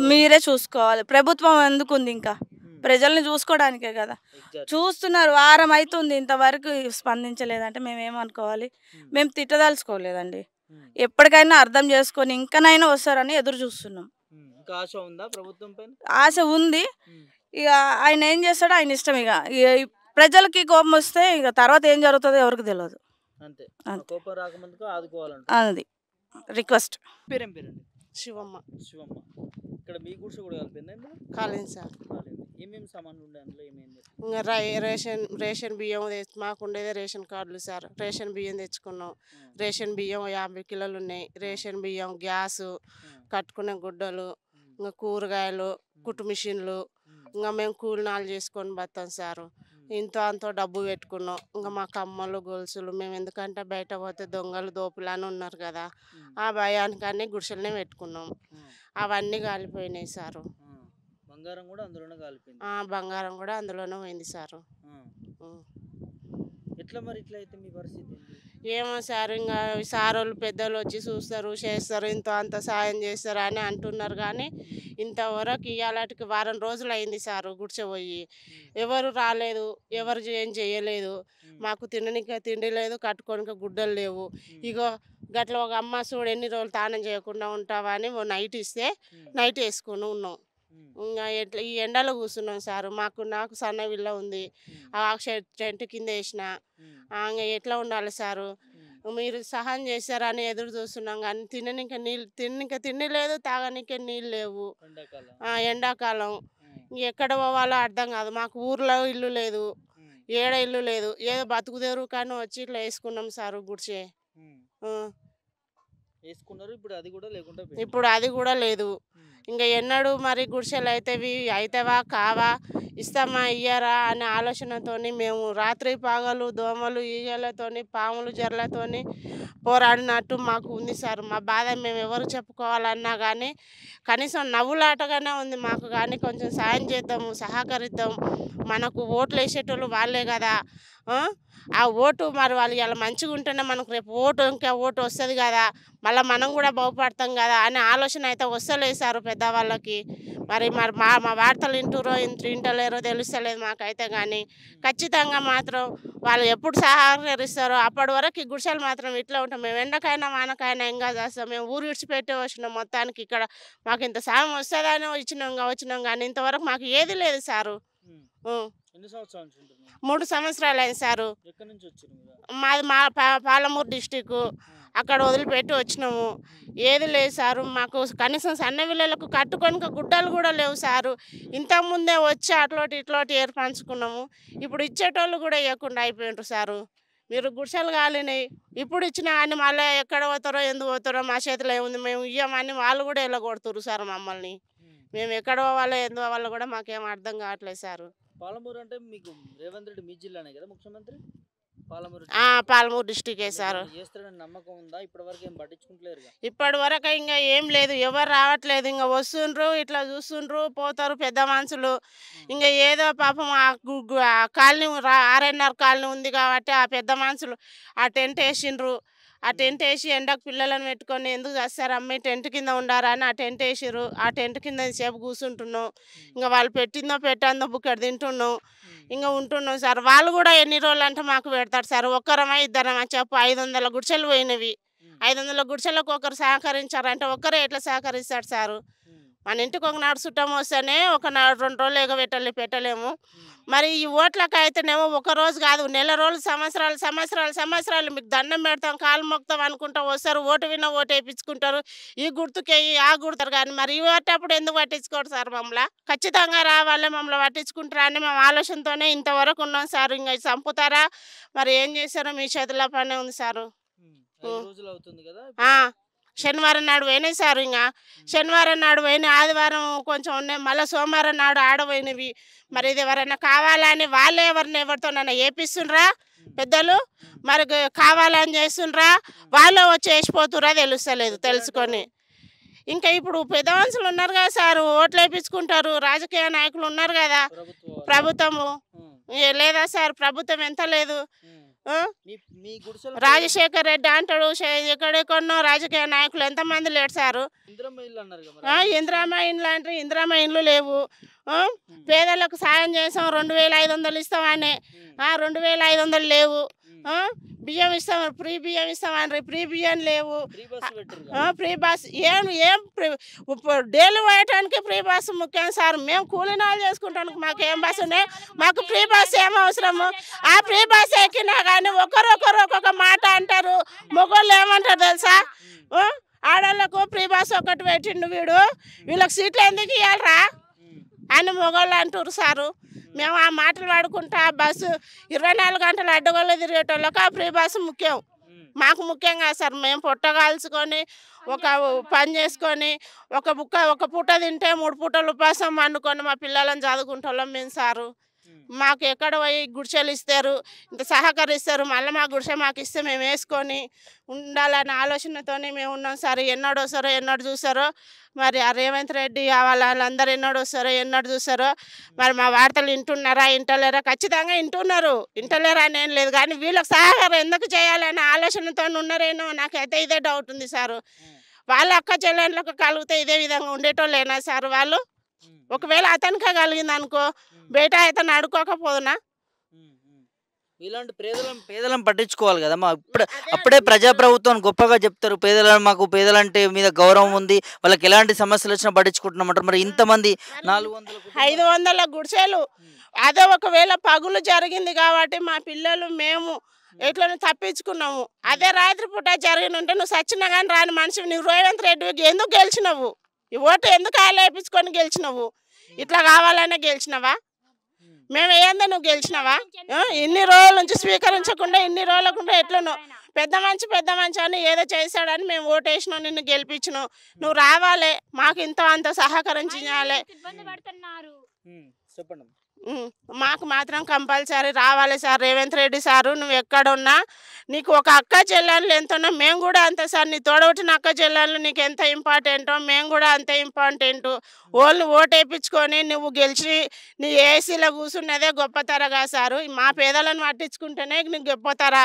Speaker 5: మీరే చూసుకోవాలి. ప్రభుత్వం ఎందుకుంది? ఇంకా ప్రజల్ని చూసుకోవడానికే కదా. చూస్తున్నారు, వారం అవుతుంది ఇంతవరకు స్పందించలేదంటే మేమేమనుకోవాలి? మేము తిట్టదలుచుకోలేదండి. ఎప్పటికైనా అర్థం చేసుకొని ఇంకనైనా వస్తారని ఎదురు చూస్తున్నాం.
Speaker 1: ఆశ ఉందా ప్రభుత్వం పైన?
Speaker 5: ఆశ ఉంది. ఇక ఆయన ఏం చేస్తాడో ఆయన ఇష్టం. ఇక ప్రజలకి కోపం వస్తే ఇక తర్వాత ఏం జరుగుతుందో ఎవరికి తెలియదు.
Speaker 1: అంతే, కోపం రాకముందుకు ఆదుకోవాలంట.
Speaker 5: అది రిక్వెస్ట్.
Speaker 1: పేరేం పేరండి?
Speaker 6: శివమ్మ.
Speaker 1: శివమ్మ. ఇక్కడ మీ గుడిసె కూడా కలిపిందా?
Speaker 6: కాలేదు సార్.
Speaker 1: ఏమేమి సామాన్లు ఉండే అందులో? ఏమేమి?
Speaker 6: ఇంకా రేషన్ బియ్యం మాకు ఉండేదే రేషన్ కార్డులు సార్. రేషన్ బియ్యం తెచ్చుకున్నాం. రేషన్ బియ్యం 50 కిలోలు ఉన్నాయి. రేషన్ బియ్యం, గ్యాసు, కట్టుకునే గుడ్డలు, ఇంకా కూరగాయలు, కుట్టు మిషన్లు, ఇంకా మేము కూలినాలు చేసుకొని బతాం సారు. ఇంతో అంతో డబ్బు పెట్టుకున్నాం. ఇంకా మా కమ్మలు, గొలుసులు మేము ఎందుకంటే బయట పోతే దొంగలు దోపులని ఉన్నారు కదా, ఆ భయానికన్నీ గుడిసెలనే పెట్టుకున్నాం. అవన్నీ కాలిపోయినాయి సారు.
Speaker 1: బంగారం కూడా అందులోనే కాలిపోయింది.
Speaker 6: బంగారం కూడా అందులోనే పోయింది సారు.
Speaker 1: ఎట్లా మరి? ఇట్లా అయితే మీ పరిస్థితి
Speaker 6: ఏమో సార్, ఇంకా సార్ వాళ్ళు పెద్దలు వచ్చి చూస్తారు, చేస్తారు, ఇంత అంత సాయం చేస్తారు అని అంటున్నారు. కానీ ఇంతవరకు ఇవాళకి వారం రోజులు అయింది సారు గుడిసె పోయి. ఎవరు రాలేదు, ఎవరు ఏం చేయలేదు. మాకు తినడానికి తిండి లేదు, కట్టుకోనికి గుడ్డలు లేవు. ఇగో గట్ల ఒక అమ్మ చూడు ఎన్ని రోజులు తానం చేయకుండా ఉంటావా అని నైట్ ఇస్తే నైట్ వేసుకొని ఉన్నాం. ఇంకా ఎట్లా ఈ ఎండలో కూర్చున్నాం సారు. నాకు సన్న విల్ల ఉంది, ఆ టెంట్ కింద వేసిన. ఇంకా ఎట్లా ఉండాలి సారు? మీరు సహాయం చేస్తారని ఎదురు చూస్తున్నాం. కానీ తిననిక తిండి లేదు, తాగనికే నీళ్ళు లేవు. ఎండాకాలం ఎక్కడ పోవాలో అర్థం కాదు. మాకు ఊర్లో ఇల్లు లేదు, ఏడ ఇల్లు లేదు. ఏదో బతుకుదేరు కానీ వచ్చి ఇట్లా వేసుకున్నాం సారు గుడిసె. ఇప్పుడు అది కూడా లేదు. ఇంకా ఎన్నడూ మరి గుడిసెలు అవుతావా కావా, ఇస్తామా ఇయ్యరా అనే ఆలోచనతోని మేము రాత్రి పగలు దోమలు ఈగలతోని పాములు జర్లతోని పోరాడినట్టు మాకు ఉంది సార్. మా బాధ మేము ఎవరు చెప్పుకోవాలన్నా కానీ కనీసం నవ్వులాటగానే ఉంది మాకు. కానీ కొంచెం సాయం చేద్దాము, సహకరిద్దాం. మనకు ఓట్లు వేసేటోళ్ళు వాళ్ళే కదా. ఆ ఓటు మరి వాళ్ళు ఇలా మంచిగా ఉంటేనే మనకు రేపు ఇంకా ఓటు వస్తుంది కదా, మళ్ళీ మనం కూడా బాగుపడతాం కదా అనే ఆలోచన అయితే వస్తలేదు సార్ పెద్దవాళ్ళకి. మరి మా వార్తలు వింటలేరో తెలుస్తలేదు మాకైతే. కానీ ఖచ్చితంగా మాత్రం వాళ్ళు ఎప్పుడు సహకరిస్తారో అప్పటి వరకు ఈ గుడిసెలు మాత్రం ఇట్లా ఉంటాం. మేము ఎండకైనా వానకైనా ఇంకా చేస్తాం. మేము ఊరు విడిచిపెట్టి వచ్చినాం మొత్తానికి. ఇక్కడ మాకు ఇంత సాయం వస్తుందని వచ్చినాం కానీ ఇంతవరకు మాకు ఏది లేదు సారు. 3 సంవత్సరాలు అయింది సారు. మాది పాలమూరు డిస్టిక్. అక్కడ వదిలిపెట్టి వచ్చినాము. ఏది లేదు సారు. మాకు కనీసం సన్న పిల్లలకు కట్టుకొని గుడ్డలు కూడా లేవు సారు. ఇంతకుముందే వచ్చి అట్లోటి ఇట్లోటి ఏర్పంచుకున్నాము. ఇప్పుడు ఇచ్చేటోళ్ళు కూడా ఇవ్వకుండా అయిపోయింటారు సారు. మీరు గుడిసెలు కాలినాయి, ఇప్పుడు ఇచ్చినా కానీ మళ్ళీ ఎక్కడ పోతారో ఎందుకు పోతారో మా చేతిలో ఏముంది, మేము ఇవ్వమని వాళ్ళు కూడా వెళ్ళగొడుతురు సార్ మమ్మల్ని. మేము ఎక్కడ పోవాలో ఎందుకు పోవాలో కూడా మాకేం అర్థం కావట్లేదు సారు.
Speaker 1: పాలమూరు అంటే మీకు రేవంత్ రెడ్డి మీ జిల్లానే కదా ముఖ్యమంత్రి?
Speaker 6: పాలమూరు డిస్టికే సార్.
Speaker 1: నమ్మకం ఉందా? ఇప్పటి వరకు ఏం పట్టించుకుంటలేరు?
Speaker 6: ఇప్పటి వరకు ఇంకా ఏం లేదు, ఎవరు రావట్లేదు. ఇంకా వస్తుండ్రు, ఇట్లా చూస్తుండ్రు, పోతారు పెద్ద మనుషులు. ఇంకా ఏదో పాపం ఆ కాలనీ ఆర్ఎన్ఆర్ కాలనీ ఉంది కాబట్టి ఆ పెద్ద మనుషులు ఆ టెంట్ వేసిండ్రు. ఆ టెంట్ వేసి ఎండకు పిల్లలను పెట్టుకొని ఎందుకు చేస్తారు అమ్మాయి, టెంట్ కింద ఉండారా అని ఆ టెంట్ వేసిర్రు. ఆ టెంట్ కింద సేపు కూర్చుంటున్నాం. ఇంకా వాళ్ళు పెట్టందో బుక్కడు తింటున్నాం. ఇంకా ఉంటున్నాం సార్. వాళ్ళు కూడా ఎన్ని రోజులు అంటే మాకు పెడతారు సార్. ఒక్కరమా ఇద్దరమా చెప్పు, 500 గుడిసెలు పోయినవి. 500 గుడిసెలకు ఒకరు సహకరించారు అంటే ఒక్కరే ఎట్లా సహకరిస్తాడు సారు? మన ఇంటికి ఒక నాడు చుట్టం వస్తేనే ఒక 2 రోజులు పెట్టలేము. మరి ఈ ఓట్లకు అయితేనేమో ఒక రోజు కాదు, నెల రోజులు, సంవత్సరాలు మీకు దండం పెడతాం, కాలు మొక్తాం అనుకుంటా వస్తారు. ఓటు విన్న ఓటు వేయించుకుంటారు. ఈ గుర్తుకేయి ఆ గుర్తారు. కానీ మరి ఈ ఓటప్పుడు ఎందుకు పట్టించుకోరు సార్? మమ్మల్ని ఖచ్చితంగా రావాలి, మమ్మల్ని పట్టించుకుంటారా అని మేము ఆలోచనతోనే ఇంతవరకు ఉన్నాం సార్. ఇంకా చంపుతారా మరి ఏం చేశారో మీ చేతుల్లో పనే ఉంది సారు. శనివారం నాడు పోయినాయి సార్. ఇంకా శనివారం నాడు పోయినాయి, ఆదివారం కొంచెం ఉన్నాయి, మళ్ళీ సోమవారం నాడు ఆడపోయినవి. మరి ఇది ఎవరైనా కావాలని వాళ్ళే ఎవరితోనైనా వేపిస్తుండ్రా పెద్దలు? మరి కావాలని చేస్తుండ్రా వాళ్ళే వచ్చి వేసిపోతుర్రా తెలుస్తలేదు. తెలుసుకొని ఇంకా ఇప్పుడు పెద్ద మనుషులు ఉన్నారు కదా సార్, ఓట్లు వేయించుకుంటారు. రాజకీయ నాయకులు ఉన్నారు కదా, ప్రభుత్వము లేదా సార్? ప్రభుత్వం ఎంత లేదు. రాజశేఖర్ రెడ్డి అంటాడు, ఎక్కడెక్కడో రాజకీయ నాయకులు ఎంతమంది లేడు సారు? ఇందిరామ ఇండ్లు అంటే ఇందిరామ ఇండ్లు లేవు. పేదలకు సాయం చేసాం, 2500 ఇస్తామని, 2500 లేవు. బియ్యం ఇస్తాం, ఫ్రీ బియ్యం ఇస్తామని, ఫ్రీ బియ్యం లేవు. ఫ్రీ బస్ ఏం డైలీ పోయటానికి ఫ్రీ బస్సు ముఖ్యం సార్. మేము కూలీనాలు చేసుకుంటానికి మాకు ఏం బస్సు ఉన్నాయి? మాకు ఫ్రీ బస్ ఏం అవసరము? ఆ ఫ్రీ బస్ ఎక్కినా కానీ ఒకరొకరు ఒక్కొక్క మాట అంటారు. మొగోళ్ళు ఏమంటారు తెలుసా? ఆడవాళ్ళకు ఫ్రీ బస్ ఒకటి పెట్టిండు వీడు, వీళ్ళకి సీట్లు ఎందుకు ఇవ్వాలరా అని మొగోళ్ళు అంటారు సారు. మేము ఆ మాటలు వాడుకుంటా బస్సు 24 గంటలు అడ్డగోళ్ళు తిరిగేటోళ్ళకి ఆ ఫ్రీ బస్సు ముఖ్యం. మాకు ముఖ్యం కాదు సార్. మేము పొట్టగాల్చుకొని ఒక పని చేసుకొని ఒక పూట తింటే 3 పూటలు ఉపాసం వండుకొని మా పిల్లలను చదువుకుంటాం మేము సారు. మాకు ఎక్కడ పోయి గుడిసెలు ఇస్తారు, ఇంత సహకరిస్తారు, మళ్ళీ మా గుడిసె మాకు ఇస్తే మేము వేసుకొని ఉండాలనే ఆలోచనతోనే మేము ఉన్నాం సార్. ఎన్నడూ వస్తారో ఎన్నడూ చూస్తారో మరి ఆ రేవంత్ రెడ్డి వాళ్ళందరూ ఎన్నడూ వస్తారో ఎన్నడూ చూస్తారో మరి. మా వార్తలు వింటున్నారా వింటలేరా? ఖచ్చితంగా వింటున్నారు, వింటలేరా అని ఏం లేదు. కానీ వీళ్ళకి సహకారం ఎందుకు చేయాలనే ఆలోచనతో ఉన్నారేనో నాకైతే ఇదే డౌట్ ఉంది సారు. వాళ్ళ అక్క చెల్లెళ్ళకు కలిగితే ఇదే విధంగా ఉండేటోళ్ళేనా సార్ వాళ్ళు? ఒకవేళ అతనికే కలిగింది అనుకో, బయట అతను అడుకోకపోదునా?
Speaker 1: ఇలాంటి పేదలను పట్టించుకోవాలి కదా మా. అప్పుడే ప్రజాప్రభుత్వం గొప్పగా చెప్తారు, మాకు పేదలంటే మీద గౌరవం ఉంది, వాళ్ళకి ఎలాంటి సమస్యలు వచ్చినా పట్టించుకుంటున్నామంటారు. మరి ఇంతమంది
Speaker 6: 500 గుడిసెలు అదే ఒకవేళ పగులు జరిగింది కాబట్టి మా పిల్లలు మేము ఎట్లా తప్పించుకున్నాము. అదే రాత్రి పూట జరిగిన ఉంటే నువ్వు సచ్చినా కానీ రాని మనిషి నువ్వు రేవంత్ రెడ్డికి ఎందుకు గెలిచినవు? ఈ ఓటు ఎందుకు ఆయన వేయించుకొని గెలిచినవు? ఇట్లా కావాలనే గెలిచినవా? మేము ఏందో నువ్వు గెలిచినవా? ఇన్ని రోజుల నుంచి స్వీకరించకుండా ఇన్ని రోజులకుండా ఎట్లను పెద్ద మంచి అని ఏదో చేశాడని మేము ఓటేసినావు, నిన్ను గెలిపించినావు. నువ్వు రావాలి, మాకు ఇంత అంత సహకరించాలి. మాకు మాత్రం కంపల్సరీ రావాలి సార్. రేవంత్ రెడ్డి సారు నువ్వు ఎక్కడున్నా నీకు ఒక అక్క చెల్లెళ్ళు ఎంతనో మేము కూడా అంతే సార్. నీ తోడబుట్టిన అక్క చెల్లెళ్ళు నీకు ఎంత ఇంపార్టెంటో మేము కూడా అంతే ఇంపార్టెంట్. ఓళ్ళు ఓటేపించుకొని నువ్వు గెలిచి నీ ఏసీలో కూర్చున్నదే గొప్పతరగా సారు. మా పేదలను పట్టించుకుంటేనే నీకు గొప్పతర.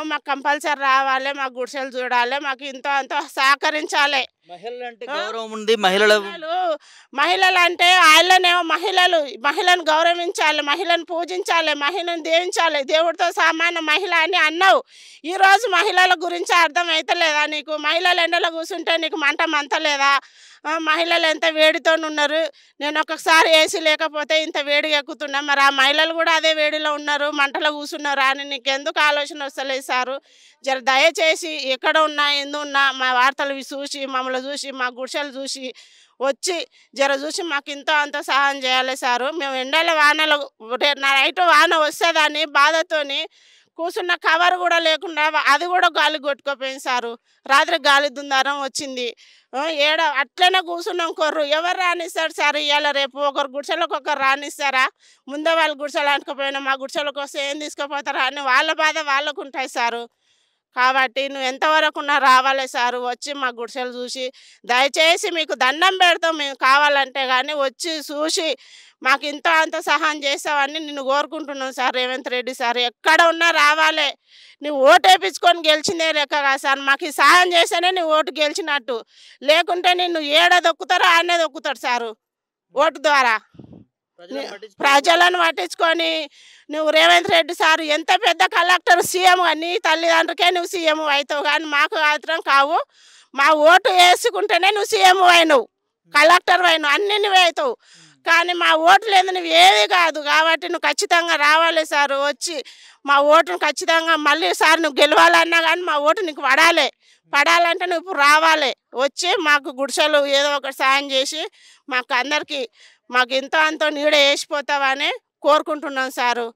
Speaker 6: మాకు కంపల్సరీ రావాలి, మాకు గుడిసెలు చూడాలి, మాకు ఇంత అంత సహకరించాలి. మహిళలు అంటే వాళ్ళనేమో మహిళను గౌరవించాలి, మహిళను పూజించాలి, మహిళను దేవించాలి, దేవుడితో సామాన్య మహిళ అని అన్నావు. ఈరోజు మహిళల గురించి అర్థమవుతలేదా నీకు? మహిళలు ఎండలో కూర్చుంటే నీకు మంటలేదా? మహిళలు ఎంత వేడితో ఉన్నారు. నేను ఒకసారి ఏసీ లేకపోతే ఇంత వేడిగా ఎక్కుతున్నా, మరి ఆ మహిళలు కూడా అదే వేడిలో ఉన్నారు, మంటలో కూర్చున్నారు అని నీకు ఎందుకు ఆలోచన వస్తలేదు సారు? జర దయచేసి ఎక్కడ ఉన్నా ఎందున్నా మా వార్తలు చూసి మమ్మల్ని చూసి మా గుడిసెలు చూసి వచ్చి జర చూసి మాకు ఇంత అంత సహాయం చేయాలి సారు. మేము ఎండల వానలు నైట్ వాన వస్తుందని బాధతోని కూర్చున్న కవర్ కూడా లేకుండా అది కూడా గాలి కొట్టుకోపోయింది సారు. రాత్రి గాలి దుందారం వచ్చింది. అట్లనే కూర్చున్నాం. కొర్రు ఎవరు రానిస్తారు సార్? ఇవాళ రేపు ఒకరు గుడిసెలకు ఒకరు రానిస్తారా? ముందే వాళ్ళు గుడిసెలు అనుకుపోయినా మా గుడిసెలకు వస్తే ఏం తీసుకుపోతారా అని వాళ్ళ బాధ వాళ్ళకు ఉంటాయి సారు. కాబట్టి నువ్వు ఎంతవరకు ఉన్నా రావాలి సారు. వచ్చి మా గుడిసెలు చూసి దయచేసి మీకు దండం పెడతాం మేము కావాలంటే, కానీ వచ్చి చూసి మాకు ఇంత అంత సహాయం చేస్తావని నిన్ను కోరుకుంటున్నాం సార్. రేవంత్ రెడ్డి సార్ ఎక్కడ ఉన్నా రావాలి. నువ్వు ఓటు వేయించుకొని గెలిచిందే లెక్క కాదు సార్. మాకు ఈ సహాయం చేస్తేనే నువ్వు ఓటు గెలిచినట్టు, లేకుంటే నిన్ను ఏడ దొక్కుతారో ఆడనే దొక్కుతాడు సారు ఓటు ద్వారా. ప్రజలను పట్టించుకొని నువ్వు రేవంత్ రెడ్డి సారు ఎంత పెద్ద కలెక్టర్ సీఎం నీ తల్లిదండ్రులకే నువ్వు సీఎం అవుతావు, కానీ మాకు మాత్రం కావు. మా ఓటు వేసుకుంటేనే నువ్వు సీఎం అయినవు, కలెక్టర్ అయినవు, అన్నీ నువ్వే అవుతావు. కానీ మా ఓటు లేదు నువ్వు ఏది కాదు. కాబట్టి నువ్వు ఖచ్చితంగా రావాలి సార్, వచ్చి మా ఓటును ఖచ్చితంగా మళ్ళీ సార్ నువ్వు గెలవాలన్నా కానీ మా ఓటు నీకు పడాలంటే నువ్వు ఇప్పుడు రావాలి, వచ్చి మాకు గుడిసెలు ఏదో ఒకటి సాయం చేసి మాకు అందరికీ మాకు ఎంతో అంతో నీడ వేసిపోతావని కోరుకుంటున్నాం సారు.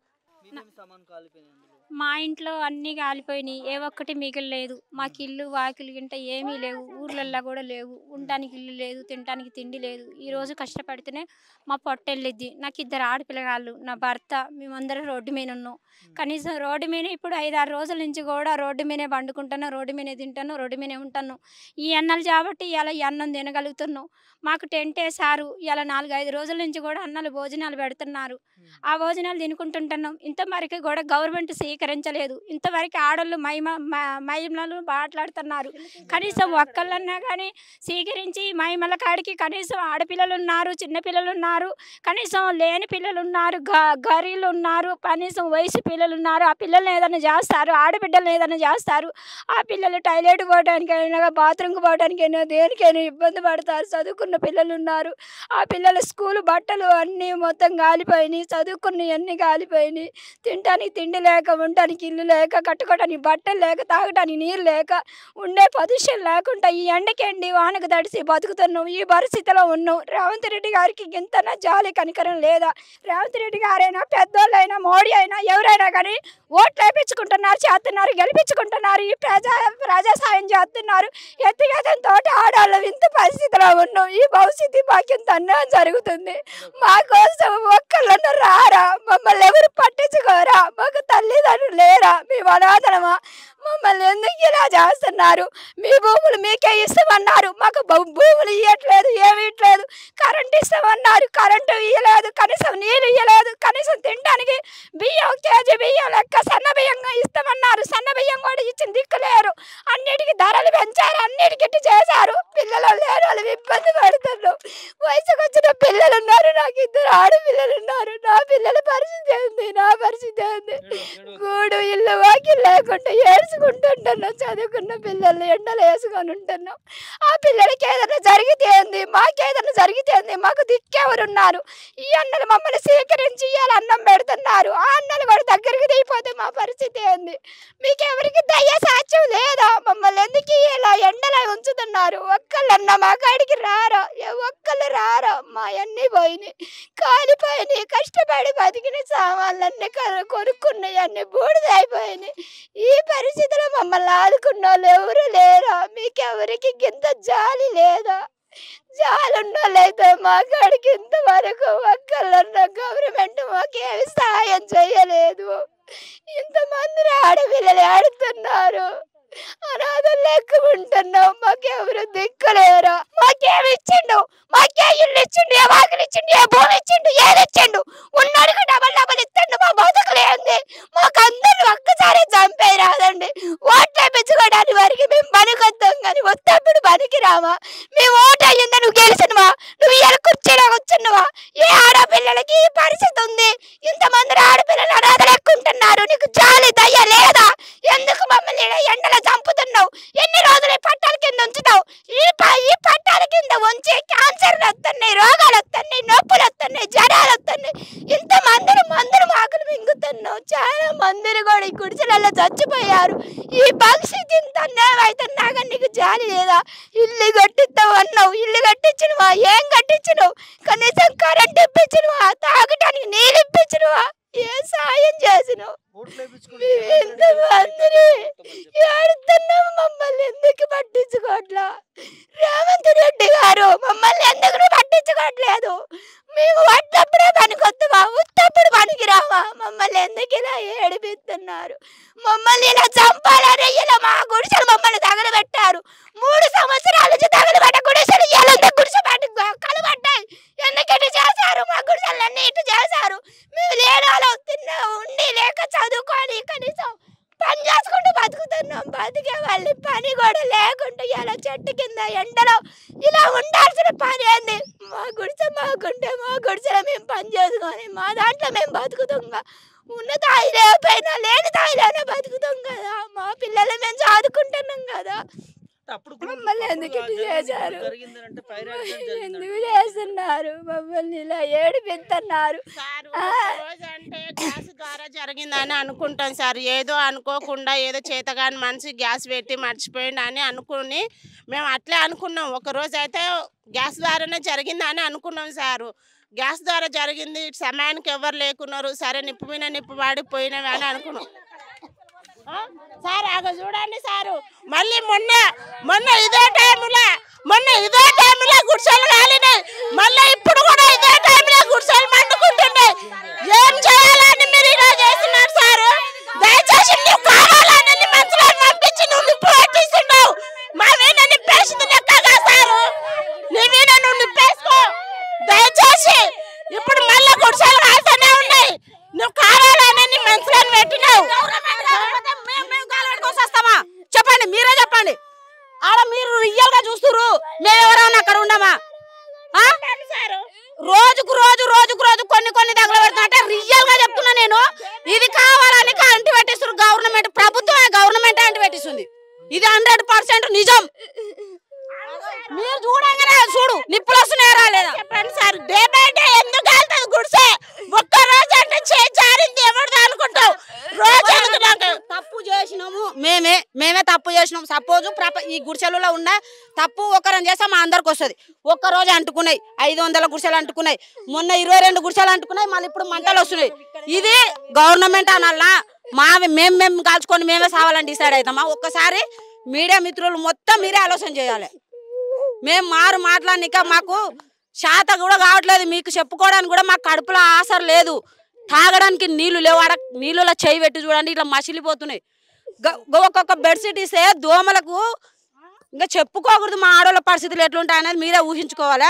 Speaker 7: మా ఇంట్లో అన్నీ కాలిపోయినాయి, ఏ ఒక్కటి మిగిలిలేదు. మాకు ఇల్లు వాకిలు గింట ఏమీ లేవు, ఊర్లల్లో కూడా లేవు. ఉండడానికి ఇల్లు లేదు, తినడానికి తిండి లేదు. ఈరోజు కష్టపడితేనే మా పొట్టెళ్ళిద్ది. నాకు 2 ఆడపిల్లగాళ్ళు, నా భర్త, మేమందరం రోడ్డు మీద ఉన్నాం. కనీసం రోడ్డు మీద ఇప్పుడు 5-6 రోజుల నుంచి కూడా రోడ్డు మీదే పండుకుంటాను, రోడ్డు మీదే తింటాను, రోడ్డు మీదే ఉంటాను. ఈ అన్నలు కాబట్టి ఇలా ఈ అన్నం తినగలుగుతున్నాం. మాకు టెంట్ వేసారు, ఇలా 4-5 రోజుల నుంచి కూడా అన్నలు భోజనాలు పెడుతున్నారు. ఆ భోజనాలు తినుకుంటుంటున్నాం. ఇంతవరకు కూడా గవర్నమెంట్ స్వీకరించలేదు. ఇంతవరకు ఆడళ్ళు మహిళలు మాట్లాడుతున్నారు. కనీసం ఒక్కళ్ళన్నా కానీ స్వీకరించి మహిళల కాడికి కనీసం ఆడపిల్లలు ఉన్నారు, చిన్నపిల్లలు ఉన్నారు, కనీసం లేని పిల్లలు ఉన్నారు, గరీలు ఉన్నారు, కనీసం వయసు పిల్లలు ఉన్నారు. ఆ పిల్లల్ని ఏదైనా చేస్తారు, ఆడబిడ్డలను ఏదైనా చేస్తారు. ఆ పిల్లలు టాయిలెట్ పోవడానికైనా, బాత్రూమ్కి పోవడానికైనా, దేనికైనా ఇబ్బంది పడతారు. చదువుకున్న పిల్లలు ఉన్నారు. ఆ పిల్లల స్కూల్ బట్టలు అన్నీ మొత్తం కాలిపోయినాయి, చదువుకున్నవన్నీ కాలిపోయినాయి. తినడానికి తిండి లేక, ఉండడానికి ఇల్లు లేక, కట్టుకోవడానికి బట్టలు లేక, తాగడానికి నీరు లేక, ఉండే పొజిషన్ లేకుండా ఈ ఎండకెండి వానకు తడిసి బతుకుతున్నాం. ఈ పరిస్థితిలో ఉన్నాం. రేవంత్ రెడ్డి గారికి ఇంతనా జాలి కనికరం లేదా? రేవంత్ రెడ్డి గారైనా, పెద్దోళ్ళైనా, మోడీ అయినా, ఎవరైనా కానీ ఓట్లు వేయించుకుంటున్నారు, చేస్తున్నారు, గెలిపించుకుంటున్నారు. ఈ ప్రజా సాయం చేస్తున్నారు. ఎత్తిగతంతో ఆడవాళ్ళు ఇంత పరిస్థితిలో ఉన్నాం. ఈ భవిష్యత్తు మాకు ఇంత అన్యాయం జరుగుతుంది. మా కోసం ఒక్కళ్ళను రారా? మమ్మల్ని ఎవరు పట్టించుకోరా? మాకు తల్లిదండ్రులు లేరా? మేము అనాథలమా? మమ్మల్ని ఎందుకు ఇలా చేస్తున్నారు? మీ భూములు మీకే ఇస్తామన్నారు, మాకు భూములు ఇవ్వట్లేదు, ఏమి ఇవ్వట్లేదు. కరెంట్ ఇస్తామన్నారు, కరెంటు ఇవ్వలేదు. కనీసం నీళ్ళు ఇవ్వలేదు. కనీసం తినడానికి బియ్యం, కేజీ బియ్యం లెక్క సన్న బియ్యంగా ఇస్తామన్నారు, సన్న బియ్యం కూడా ఇచ్చిన దిక్కులేరు. అన్నిటికీ ధరలు పెంచారు, అన్నిటికీ చేశారు. పిల్లలు లేరు, వాళ్ళు ఇబ్బంది పడుతున్నారు. వయసుకు వచ్చిన పిల్లలు ఉన్నారు, నాకు 2 ఆడపిల్లలు ఉన్నారు. నా పిల్లల పరిస్థితి ఏంది? నా పరిస్థితి ఏంది? గూడు ఇల్లు వాకి లేకుండా ఏడ్చుకుంటుంటున్నాం. చదువుకున్న పిల్లల్ని ఎండలు వేసుకొని ఉంటున్నాం. ఆ పిల్లలకి ఏదైనా జరిగితే ఏంది? మాకేదైనా జరిగితే ఏంది? మాకు దిక్కెవరున్నారు? ఈ అన్నలు మమ్మల్ని స్వీకరించి ఇవాళ అన్నం పెడుతున్నారు. ఆ అన్నలు కూడా దగ్గరికి దిగిపోతే మా పరిస్థితి ఏంది? మీకెవరికి దయ సాక్ష్యం లేదా? మమ్మల్ని ఎందుకు ఇలా ఎండలో ఉంచుతున్నారు? ఒక్కళ్ళన్నా మా కాడికి రారా? ఒక్కళ్ళు రారా? మా అన్నీ పోయినాయి, కాలిపోయినాయి. కష్టపడి బతికిన సామాన్లన్నీ కొనుక్కున్నాయి, అన్నీ బూడిదైపోయినాయి. ఈ పరిస్థితిలో మమ్మల్ని ఆదుకున్న వాళ్ళు ఎవరు లేరా? మీకెవరికి ఇంత జాలి లేదా? జాలున్నోళ్ళైతే మా కాడికి ఇంతవరకు ఒక్కళ్ళన్న గవర్నమెంట్ మాకేమి సహాయం చేయలేదు. ఇంతమంది ఆడపిల్లలు ఆడుతున్నారు, అనాథలు లెక్క ఉంటున్నాం. మాకెవరు దిక్కులేరా? మాకేమి ఇచ్చిండు? మాకే ఇల్లు ఇచ్చిండు, ఏ వాకిలు ఇచ్చిండు, ఏ భూమి ఇచ్చిండు, ఏది ఇచ్చిండు? ఉన్నడికి డబల్ ఇచ్చిండు. మా బతుకులేంది? మాకు అందరిని ఒక్కసారి చంపేయి రాదండి. ఓట్లు పెంచుకోవడానికి వరకు మేము పనికొద్దాం, కానీ వస్తప్పుడు పనికి రామా? మేము ఓటు అయ్యిందా? నువ్వు గెలిచినవా? నువ్వు ఇలా కుర్చీలో కూర్చున్నావా? ఏ ఆడపిల్లలకి ఈ పరిస్థితి ఉంది? ఇంతమంది ఆడపిల్లలు అనాథలు ఎక్కుంటున్నారు. నీకు జాలి దయ లేదా? ఎందుకు మమ్మల్ని ఎండలో చంపుతున్నావు? ఎన్ని రోజులు పట్టాల కింద ఉంచుతావు? ఈ పట్టాల కింద ఉంచి క్యాన్సర్లు వస్తున్నాయి, రోగాలు వస్తున్నాయి, నొప్పులు వస్తున్నాయి, జ్వరాలు వస్తున్నాయి. ఇంతమందిని మందులు మాకులు మింగుతున్నావు. చాలా మందిని కూడా ఈ గుడిసెలలో చచ్చిపోయారు. ఈ భవిష్యత్తు ఇంత అన్యాయం అవుతున్నా కానీ నీకు జాలి లేదా? ఇల్లు కట్టిస్తావు అన్నావు, ఇల్లు కట్టించినవా? ఏం కట్టించినవు? కనీసం కరెంట్ ఇప్పించినవా? తాగటానికి నీళ్ళు ఇప్పించినవా? ఏ సాయం చేసినావు? ఇంతమందిని ఏడుతున్నావు, మమ్మల్ని ఎందుకు పట్టించుకోవట్లా? రేవంత్ రెడ్డి గారు మమ్మల్ని ఎందుకు పట్టించుకోవట్లేదు? మేము వడ్డప్పుడే పనికొద్దామా? ఉత్తప్పుడు పనికి రావా? మమ్మల్ని ఎందుకు ఇలా ఏడిపిస్తున్నారు? మమ్మల్ని ఇలా చంపాలని ఇలా మా గుడిసెలు మమ్మల్ని తగలబెట్టారు. 3 సంవత్సరాల నుంచి తగలబెట్ట గుడిసెలు ఎలా గుడిసె పెట్టి కలబడ్డాయి. ఎందుకంటే చేశారు, మా గుడిసెలన్నీ ఇటు చేశారు. మేము లేనాలో ఉండి లేక చదువుకొని కనీసం పని చేసుకుంటూ బతుకుతున్నాం. బతికే వాళ్ళని పని కూడా లేకుండా ఇలా చెట్టు కింద ఎండలో ఇలా ఉండాల్సిన పని ఏంది? మా గుడిసె మాకుంటే మా గుడిసెలో మేము పని చేసుకొని మా దాంట్లో మేము బతుకుతుంగా
Speaker 4: ఉన్న తాయి లేకపోయినా లేని తాయిలోనే బతుకుతాం కదా. మా పిల్లలు మేము చదువుకుంటున్నాం కదా. మమ్మల్ని ఎందుకు ఇట్లా చేశారు? ఎందుకు చేస్తున్నారు? మమ్మల్ని ఇలా ఏడిపిస్తున్నారు.
Speaker 6: అంటే గ్యాస్ ద్వారా జరిగిందని అనుకుంటాం సార్. ఏదో అనుకోకుండా ఏదో చేతగాని మనిషి గ్యాస్ పెట్టి మర్చిపోయింది అని అనుకుని మేము అట్లే అనుకున్నాం. ఒకరోజు అయితే గ్యాస్ ద్వారానే జరిగిందని అనుకున్నాం సారు. గ్యాస్ ద్వారా జరిగింది, సమయానికి ఎవరు లేకున్నారు, సరే నిప్పు మీద నిప్పు వాడిపోయినవి అని అనుకున్నాం సార్. అగ చూడండి సారు, మళ్ళీ మొన్న ఇదే టైంలో గుడిసెలు కాలినాయి. మళ్ళీ ఇప్పుడు కూడా ఇదే టైంలో గుడిసెలు మండుకుంటున్నాయి. ఏం చేయాలని మీరు ఇలా చేస్తున్నారు సారు? దయచేసి నువ్వు కావాలని మనుషులను పంపించి నువ్వు నిప్పు పెట్టిస్తున్నావు. మా మీద నిప్పేసింది లెక్కగా సారు, నీ మీద నువ్వు నిప్పేసుకో దయచేసి. ఇప్పుడు మళ్ళీ గుడిసెలు కాలుతూనే ఉన్నాయి. నువ్వు కావాలని మనుషులను పెట్టినావు.
Speaker 8: చెప్పండి, మీరే చెప్పండి. ఆడ మీరు రియల్ గా చూస్తున్నారు, మేమెవరైనా అక్కడ ఉండమా? రోజుకు కొన్ని దగ్గర పెడుతున్నా అంటే రియల్ గా చెప్తున్నా నేను. ఇది కావాలని అంటి పెట్టిస్తున్నారు గవర్నమెంట్, ప్రభుత్వమే గవర్నమెంట్ అంటి పెట్టిస్తుంది. ఇది 100% నిజం. మీరు చూడంగానే చూడు నిప్పులు వస్తున్నాయా రాలేదా?
Speaker 6: చెప్పండి సార్, డే బై డే ఎందుకు వెళ్తుంది గుడిసె? ఒక్క రోజు అంటే జారింది ఎవరిది అనుకుంటావు? రోజు
Speaker 8: తప్పు చేసినాము, మేమే తప్పు చేసినాము. సపోజ్ ఈ గుడిసెలలో ఉన్న తప్పు ఒకరం చేస్తే మా అందరికి వస్తుంది. ఒక్క రోజు అంటుకున్నాయి, 500 గుడిసెలు అంటుకున్నాయి, మొన్న 22 గుడిసెలు అంటుకున్నాయి, మళ్ళీ ఇప్పుడు మంటలు వస్తున్నాయి. ఇది గవర్నమెంట్ అనల్లా మేము కాల్చుకొని మేమే సావాలని డిసైడ్ అవుతామా? ఒక్కసారి మీడియా మిత్రులు మొత్తం మీరే ఆలోచన చేయాలి. మేము మాట్లాడినాక మాకు శాత కూడా కావట్లేదు. మీకు చెప్పుకోవడానికి కూడా మాకు కడుపులో ఆసర లేదు. తాగడానికి నీళ్లు లేవు. ఆడ నీళ్ళలో చేయి పెట్టి చూడండి, ఇట్లా మసిలిపోతున్నాయి. ఒక్కొక్క బెడ్షీట్ ఇస్తే దోమలకు ఇంకా చెప్పుకోకూడదు. మా ఆడవాళ్ళ పరిస్థితులు ఎట్లుంటాయి అనేది మీరే ఊహించుకోవాలి.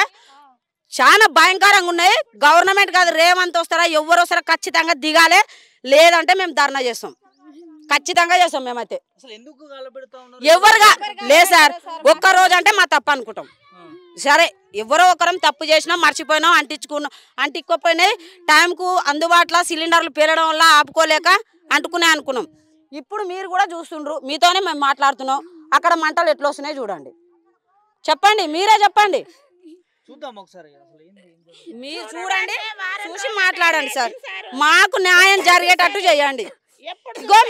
Speaker 8: చాలా భయంకరంగా ఉన్నాయి. గవర్నమెంట్ కాదు, రేవంత్ వస్తారా ఎవరు వస్తారా ఖచ్చితంగా దిగాలి. లేదంటే మేము ధర్నా చేస్తాం, ఖచ్చితంగా చేస్తాం. మేమైతే ఎవరుగా లేదు సార్. ఒక్క రోజు అంటే మా తప్పు అనుకుంటాం. సరే ఎవరో ఒకరం తప్పు చేసినా మర్చిపోయినాం, అంటిక్కోపోయినాయి. టైంకు అందుబాటులో సిలిండర్లు పేరడం వల్ల ఆపుకోలేక అనుకున్నాం. ఇప్పుడు మీరు కూడా చూస్తుండ్రు, మీతోనే మేము మాట్లాడుతున్నాం. అక్కడ మంటలు ఎట్లా వస్తున్నాయి చూడండి. చెప్పండి, మీరే చెప్పండి. మీరు చూడండి, చూసి మాట్లాడండి సార్. మాకు న్యాయం జరిగేటట్టు చేయండి.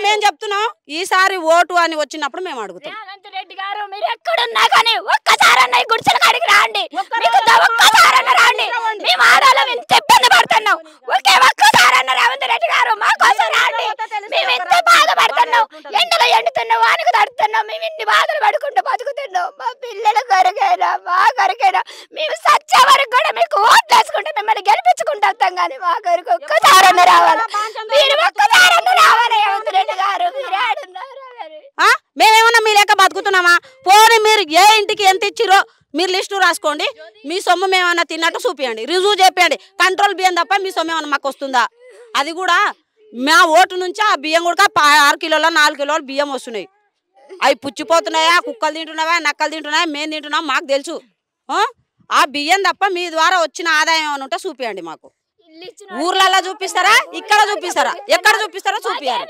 Speaker 8: మేము చెప్తున్నాం, ఈసారి ఓటు అని వచ్చినప్పుడు మేము అడుగుతాం.
Speaker 4: రేవంత్ రెడ్డి గారు మీరు ఎక్కడున్నా కానీ ఒక్కసారన్నా ఈ గుడిసెల కాడికి రాండి. ఒక్కసారన్నా రాండి. మేము ఆడవాళ్ళం ఇంత ఇబ్బంది పడుతున్నాం. ఒక్కసారన్నా రేవంత్ రెడ్డి గారు మా కోసం రాండి. మేము ఎంత బాధపడుతున్నాం, ఎండలో ఎండుతున్నాం, వానకు తడుతున్నాం, మేము ఇన్ని బాధలు పడుకుంటూ బతుకుతున్నాం. మా పిల్లల కొరకైనా మా కొరకైనా మేము సచ్చే వరకు కూడా మీకు ఓట్లు వేసుకుంటే మిమ్మల్ని గెలిపించుకుంటూ వస్తాం. కానీ మా కొరకు ఒక్కసారన్నా రావాలి. మీరు ఒక్కసారన్నా రావాలి.
Speaker 8: మేమేమన్నా మీ లెక్క బతుకుతున్నామా? పోనీ మీరు ఏ ఇంటికి ఎంత ఇచ్చిరో మీరు లిస్టు రాసుకోండి. మీ సొమ్ము మేమన్నా తిన్నట్టు చూపియండి, రుజువు చెప్పండి. కంట్రోల్ బియ్యం తప్ప మీ సొమ్ము ఏమన్నా మాకు వస్తుందా? అది కూడా మా ఓటు నుంచి ఆ బియ్యం కూడా 6 కిలోల 4 కిలోలు బియ్యం వస్తున్నాయి. అవి పుచ్చిపోతున్నాయా, కుక్కలు తింటున్నావా, నక్కలు తింటున్నాయా, మేము తింటున్నాం మాకు తెలుసు. ఆ బియ్యం తప్ప మీ ద్వారా వచ్చిన ఆదాయం ఏమైనా ఉంటే చూపియండి మాకు. ఊర్లలో చూపిస్తారా, ఇక్కడ చూపిస్తారా, ఎక్కడ చూపిస్తారో చూపియాలి.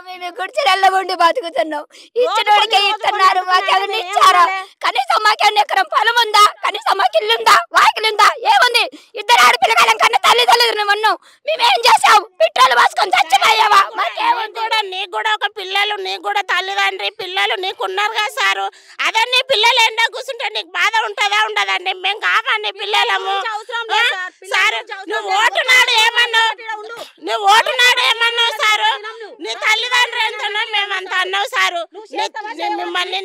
Speaker 4: మేము గుడిచెల్లో ఉండి బతుకుతున్నాం. ఇచ్చినోడికే ఇస్తున్నారు, మాకేమన్నా ఇచ్చారా? కనీసం మాకేమన్నా ఎకరం పొలం ఉందా? కనీసం మాకు ఇల్లుందా, వాకిలుందా? ఏముంది? 2 ఆడపిల్లగాలం కన్నా తల్లిదండ్రులు ఉన్నాం. మేమేం చేసాం? పెట్రోల్ పోసుకొని చచ్చిపోయావా?
Speaker 6: కూడా నీకు కూడా ఒక పిల్లలు, నీకు కూడా తల్లిదండ్రి పిల్లలు నీకు ఉన్నారు కదా సారు. అదే నీ పిల్లలు ఎండ కూర్చుంటే నీకు బాధ ఉంటుందా ఉండదండి? మేము కావండి పిల్లలము సారు. నువ్వు ఓటునాడు ఏమన్నావు సారు? నీ తల్లిదండ్రులు ఎంతనో మేమంత అన్నావు సారు. మిమ్మల్ని